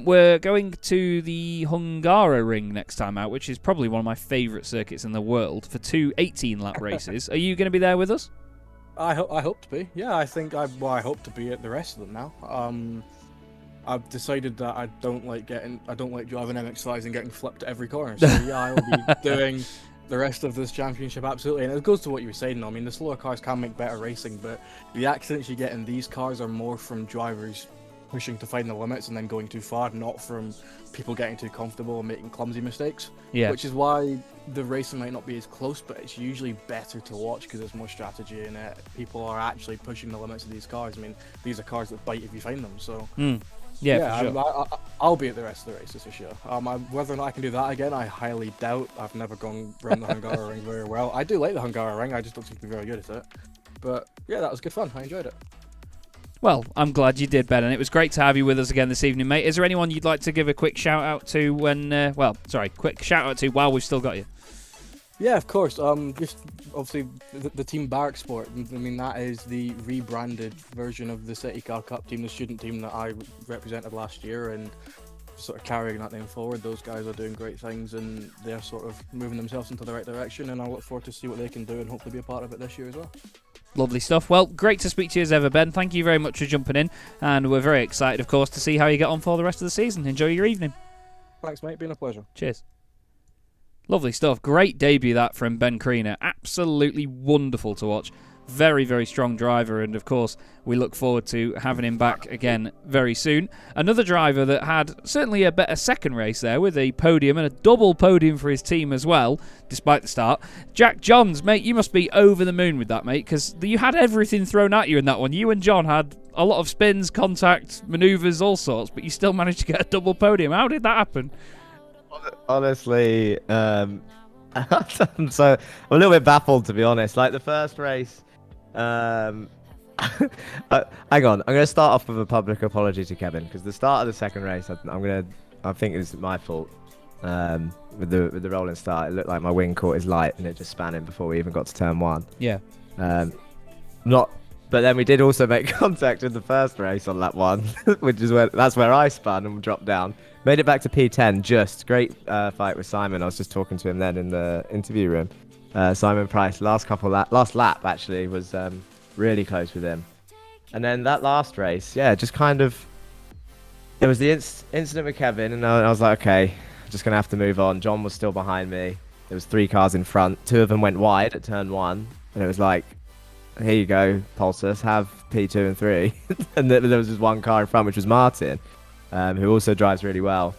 We're going to the Hungaroring next time out, which is probably one of my favourite circuits in the world, for 2 18-lap races. Are you going to be there with us? I hope to be. Yeah, I think I hope to be at the rest of them now. I've decided that I don't like driving MX-5s and getting flipped at every corner. So yeah, I will be doing the rest of this championship, absolutely. And it goes to what you were saying, though. I mean, the slower cars can make better racing, but the accidents you get in these cars are more from drivers pushing to find the limits and then going too far, not from people getting too comfortable and making clumsy mistakes. Yeah. Which is why the racing might not be as close, but it's usually better to watch because there's more strategy in it. People are actually pushing the limits of these cars. I mean, these are cars that bite if you find them, so... Yeah, for sure. I'll be at the rest of the races for sure. Whether or not I can do that again, I highly doubt. I've never gone around the Hungaroring very well. I do like the Hungaroring, I just don't seem to be very good at it. But yeah, that was good fun. I enjoyed it. Well, I'm glad you did, Ben, and it was great to have you with us again this evening, mate. Is there anyone you'd like to give a quick shout out to quick shout out to while we've still got you? Yeah, of course. Just obviously the team Barrack Sport. I mean, that is the rebranded version of the City Car Cup team, the student team that I represented last year, and sort of carrying that name forward. Those guys are doing great things, and they're sort of moving themselves into the right direction. And I look forward to see what they can do, and hopefully be a part of it this year as well. Lovely stuff. Well, great to speak to you as ever, Ben. Thank you very much for jumping in, and we're very excited, of course, to see how you get on for the rest of the season. Enjoy your evening. Thanks, mate. Been a pleasure. Cheers. Lovely stuff. Great debut that from Ben Kriener. Absolutely wonderful to watch. Very, very strong driver, and of course we look forward to having him back again very soon. Another driver that had certainly a better second race there with a podium and a double podium for his team as well, despite the start. Jack Johns, mate, you must be over the moon with that, mate, because you had everything thrown at you in that one. You and John had a lot of spins, contact, manoeuvres, all sorts, but you still managed to get a double podium. How did that happen? Honestly, I'm a little bit baffled, to be honest. Like the first race, hang on, I'm going to start off with a public apology to Kevin, because the start of the second race, I think it's my fault. With the rolling start, it looked like my wing caught his light and it just span him before we even got to turn one. Yeah. But then we did also make contact in the first race on lap 1, which is where I spun and dropped down. Made it back to P10. Just great fight with Simon. I was just talking to him then in the interview room. Simon Price, last lap actually was really close with him. And then that last race, just kind of, it was the incident with Kevin, and I was like, okay, I'm just gonna have to move on. John was still behind me. There was 3 cars in front. 2 of them went wide at turn 1, and it was like, here you go, Pulsus, have P2 and 3. And there was just 1 car in front, which was Martin, who also drives really well.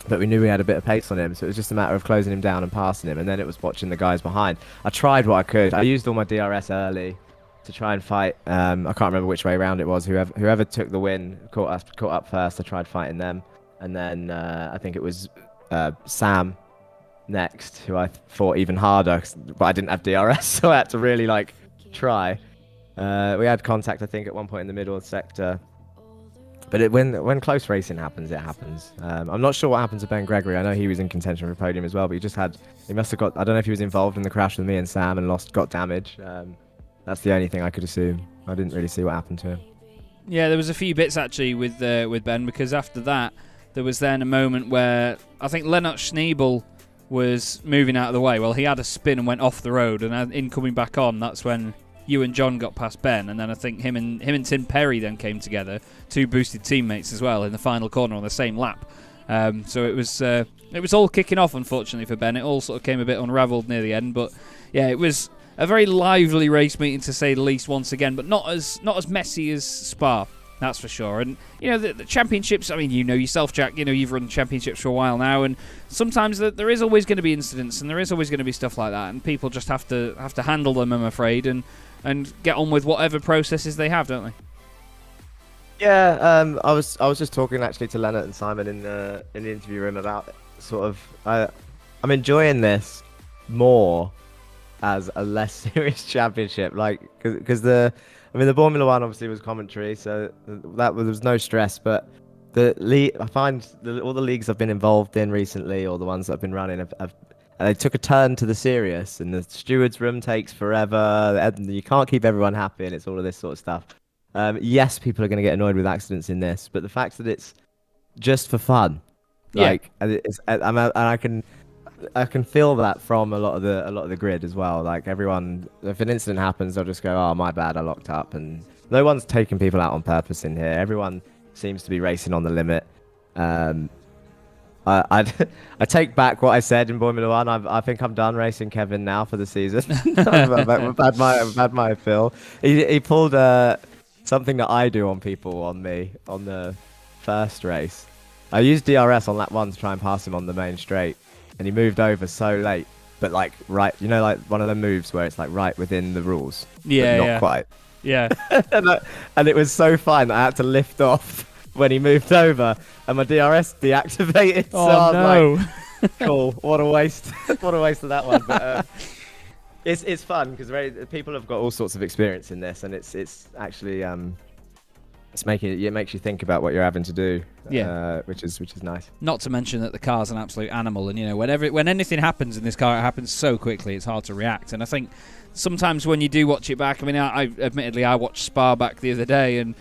but we knew we had a bit of pace on him, so it was just a matter of closing him down and passing him, and then it was watching the guys behind. I tried what I could. I used all my DRS early to try and fight. I can't remember which way around it was. Whoever took the win caught up first. I tried fighting them, and then I think it was Sam next, who I fought even harder, but I didn't have DRS, so I had to really like try. We had contact, I think, at one point in the middle of the sector. But when close racing happens, it happens. I'm not sure what happened to Ben Gregory. I know he was in contention for a podium as well, but he must have got, I don't know if he was involved in the crash with me and Sam and got damage. That's the only thing I could assume. I didn't really see what happened to him. Yeah, there was a few bits actually with Ben, because after that, there was then a moment where I think Lennart Schneebel was moving out of the way. Well, he had a spin and went off the road, and in coming back on, that's when you and John got past Ben, and then I think him and Tim Perry then came together, two boosted teammates as well, in the final corner on the same lap. So it was all kicking off, unfortunately for Ben. It all sort of came a bit unravelled near the end, but yeah, it was a very lively race meeting to say the least once again, but not as messy as Spa, that's for sure. And you know the championships. I mean, you know yourself, Jack. You know you've run championships for a while now, and sometimes there is always going to be incidents, and there is always going to be stuff like that, and people just have to handle them, I'm afraid, and get on with whatever processes they have, don't they? Yeah, I was just talking actually to Lennart and Simon in the interview room about sort of I'm enjoying this more as a less serious championship, like because the Formula One obviously was commentary, so there was no stress. But the league, I find all the leagues I've been involved in recently, or the ones that I've been running, they took a turn to the serious, and the stewards' room takes forever. You can't keep everyone happy, and it's all of this sort of stuff. Yes, people are going to get annoyed with accidents in this, but the fact that it's just for fun, like, and I can feel that from a lot of the grid as well. Like everyone, if an incident happens, they'll just go, "Oh, my bad, I locked up," and no one's taking people out on purpose in here. Everyone seems to be racing on the limit. I take back what I said in Formula One. I think I'm done racing Kevin now for the season. I've had my fill. He pulled something that I do on people on me on the first race. I used DRS on lap 1 to try and pass him on the main straight, and he moved over so late, but like right, you know, like one of the moves where it's like right within the rules. Yeah, but not quite. Yeah. and it was so fine that I had to lift off when he moved over, and my DRS deactivated. Oh, so no. Like, cool. What a waste. What a waste of that one. But it's fun because people have got all sorts of experience in this, and it's actually it makes you think about what you're having to do. Yeah. Which is nice. Not to mention that the car's an absolute animal, and you know when anything happens in this car, it happens so quickly it's hard to react. And I think sometimes when you do watch it back, I mean, I admittedly I watched Spa back the other day, and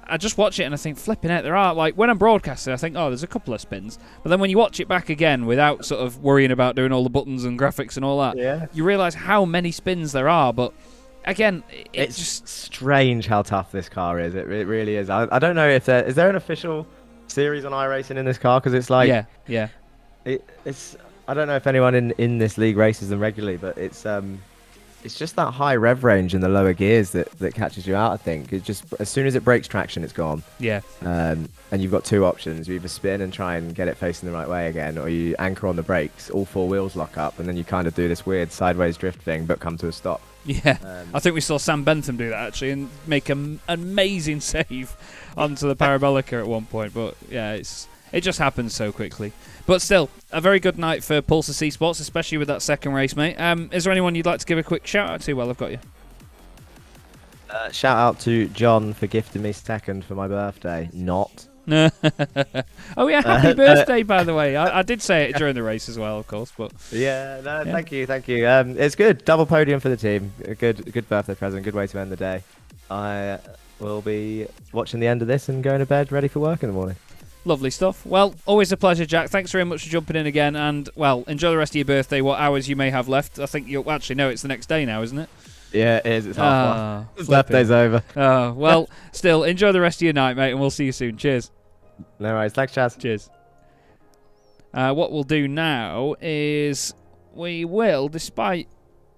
I just watch it and I think, flipping it, there are, like, when I'm broadcasting, I think, oh, there's a couple of spins. But then when you watch it back again without sort of worrying about doing all the buttons and graphics and all that, you realise how many spins there are. But again, it's just strange how tough this car is. It really is. I don't know if is there an official series on iRacing in this car, because it's like it's I don't know if anyone in this league races them regularly, but it's just that high rev range in the lower gears that catches you out. I think it just, as soon as it breaks traction, it's gone. Yeah. And you've got two options: you either spin and try and get it facing the right way again, or you anchor on the brakes, all four wheels lock up, and then you kind of do this weird sideways drift thing, but come to a stop. Yeah, I think we saw Sam Bentham do that actually, and make an amazing save onto the Parabolica at one point. But yeah, it just happens so quickly. But still, a very good night for Pulsar C Sports, especially with that second race, mate. Is there anyone you'd like to give a quick shout out to while I've got you? Shout out to John for gifting me second for my birthday. Not. Oh yeah, happy birthday, by the way. I did say it during the race as well, of course. But thank you. It's good. Double podium for the team. A good birthday present. Good way to end the day. I will be watching the end of this and going to bed ready for work in the morning. Lovely stuff. Well, always a pleasure, Jack. Thanks very much for jumping in again. And, well, enjoy the rest of your birthday, what hours you may have left. I think you'll actually know it's the next day now, isn't it? Yeah, it is. It's half one. Birthday's over. Oh, well, still, enjoy the rest of your night, mate, and we'll see you soon. Cheers. No worries. Thanks, Chaz. Cheers. What we'll do now is we will, despite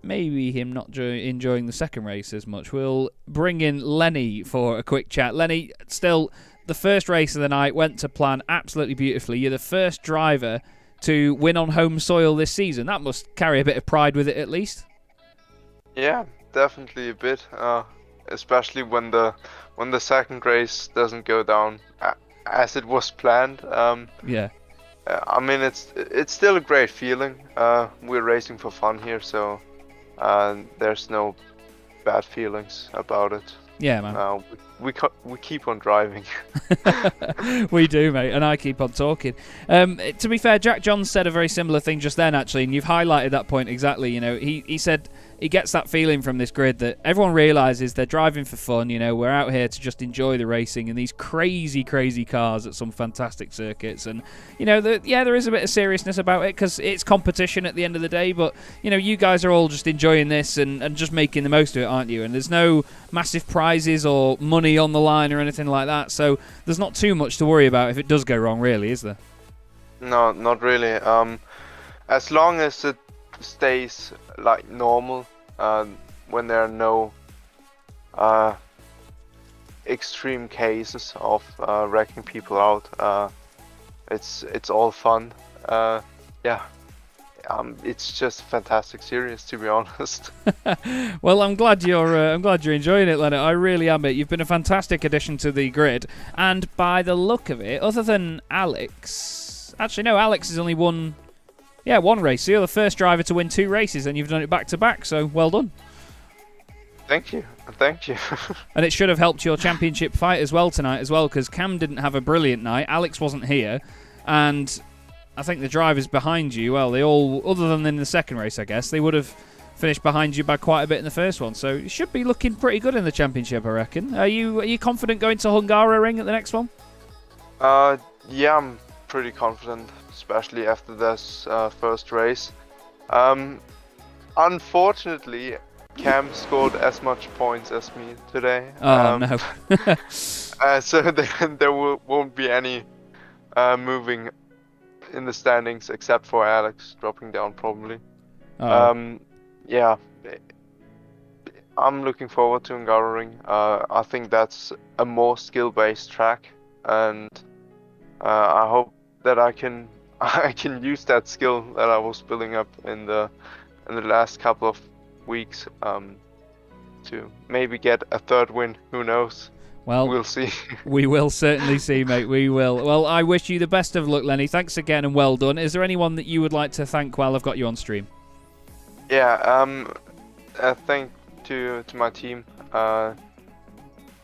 maybe him not enjoying the second race as much, we'll bring in Lenny for a quick chat. Lenny, still, the first race of the night went to plan absolutely beautifully. You're the first driver to win on home soil this season. That must carry a bit of pride with it, at least. Yeah, definitely a bit. Especially when the second race doesn't go down as it was planned. Yeah. I mean, it's still a great feeling. We're racing for fun here, so there's no bad feelings about it. Yeah, man. We keep on driving. We do, mate, and I keep on talking. To be fair, Jack Johns said a very similar thing just then, actually, and you've highlighted that point exactly. You know, he said he gets that feeling from this grid that everyone realises they're driving for fun. You know, we're out here to just enjoy the racing and these crazy, crazy cars at some fantastic circuits. And, you know, there is a bit of seriousness about it because it's competition at the end of the day. But, you know, you guys are all just enjoying this and just making the most of it, aren't you? And there's no massive prizes or money on the line or anything like that. So there's not too much to worry about if it does go wrong, really, is there? No, not really. As long as it stays like normal, when there are no extreme cases of wrecking people out, it's all fun. Yeah, it's just a fantastic series, to be honest. Well, I'm glad you're enjoying it, Leonard. I really am, mate. You've been a fantastic addition to the grid, and by the look of it, other than Alex, actually no, Alex has only won one race. So you're the first driver to win 2 races, and you've done it back to back. So well done. Thank you. And it should have helped your championship fight as well tonight as well, because Cam didn't have a brilliant night. Alex wasn't here, and I think the drivers behind you, well, they all, other than in the second race, I guess, they would have finished behind you by quite a bit in the first one. So you should be looking pretty good in the championship, I reckon. Are you confident going to Hungaroring at the next one? Yeah, I'm pretty confident, especially after this first race. Unfortunately, Cam scored as much points as me today. Oh, no. So there won't be any moving in the standings except for Alex dropping down probably. Yeah, I'm looking forward to Hungaroring. I think that's a more skill-based track, and I hope that I can use that skill that I was building up in the last couple of weeks to maybe get a third win. Who knows? Well, we'll see. We will certainly see, mate. We will. Well, I wish you the best of luck, Lenny. Thanks again and well done. Is there anyone that you would like to thank while I've got you on stream? Yeah, thank to my team,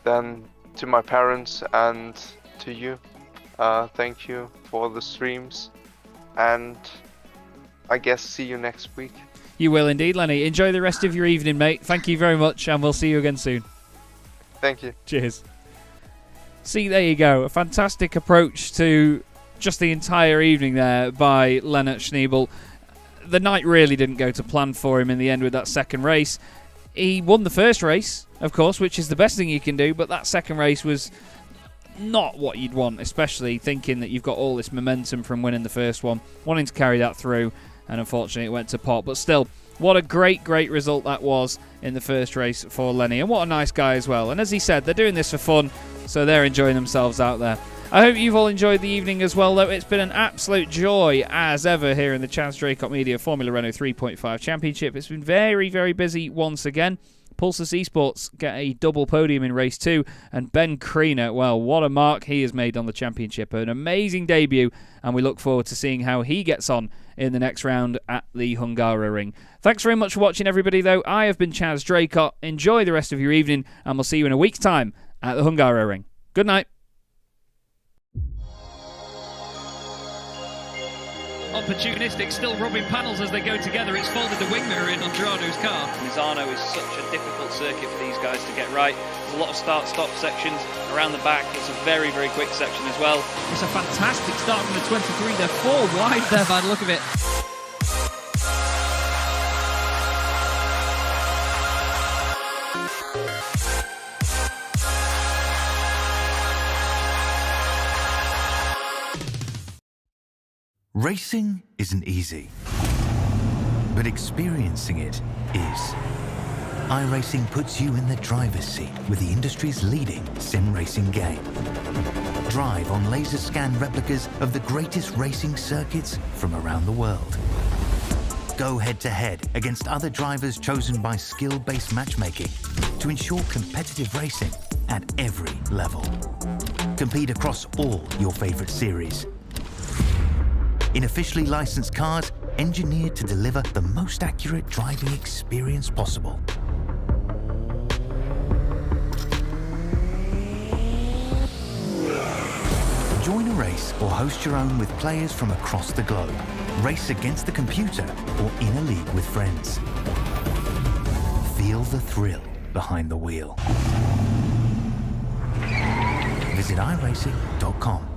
then to my parents and to you. Thank you for the streams, and I guess see you next week. You will indeed, Lenny. Enjoy the rest of your evening, mate. Thank you very much, and we'll see you again soon. Thank you. Cheers. See, there you go. A fantastic approach to just the entire evening there by Lennart Schneebel. The night really didn't go to plan for him in the end with that second race. He won the first race, of course, which is the best thing you can do, but that second race was not what you'd want, especially thinking that you've got all this momentum from winning the first one, wanting to carry that through, and unfortunately it went to pot. But still, what a great result that was in the first race for Lenny, and what a nice guy as well. And as he said, they're doing this for fun, so they're enjoying themselves out there. I hope you've all enjoyed the evening as well, though. It's been an absolute joy, as ever, here in the Chaz Draycott Media Formula Renault 3.5 Championship. It's been very, very busy once again. Pulsus Esports get a double podium in race 2, and Ben Kriener, well, what a mark he has made on the championship. An amazing debut, and we look forward to seeing how he gets on in the next round at the Hungaroring. Thanks very much for watching, everybody, though. I have been Chaz Draycott. Enjoy the rest of your evening, and we'll see you in a week's time at the Hungaroring. Good night. Opportunistic, still rubbing panels as they go together. It's folded the wing mirror in on Gerardo's car. Misano is such a difficult circuit for these guys to get right. There's a lot of start-stop sections around the back. It's a very, very quick section as well. It's a fantastic start from the 23. They're 4 wide there by the look of it. Racing isn't easy, but experiencing it is. iRacing puts you in the driver's seat with the industry's leading sim racing game. drive on laser scan replicas of the greatest racing circuits from around the world. Go head-to-head against other drivers chosen by skill-based matchmaking to ensure competitive racing at every level. Compete across all your favorite series. In officially licensed cars, engineered to deliver the most accurate driving experience possible. Join a race or host your own with players from across the globe. Race against the computer or in a league with friends. Feel the thrill behind the wheel. Visit iRacing.com.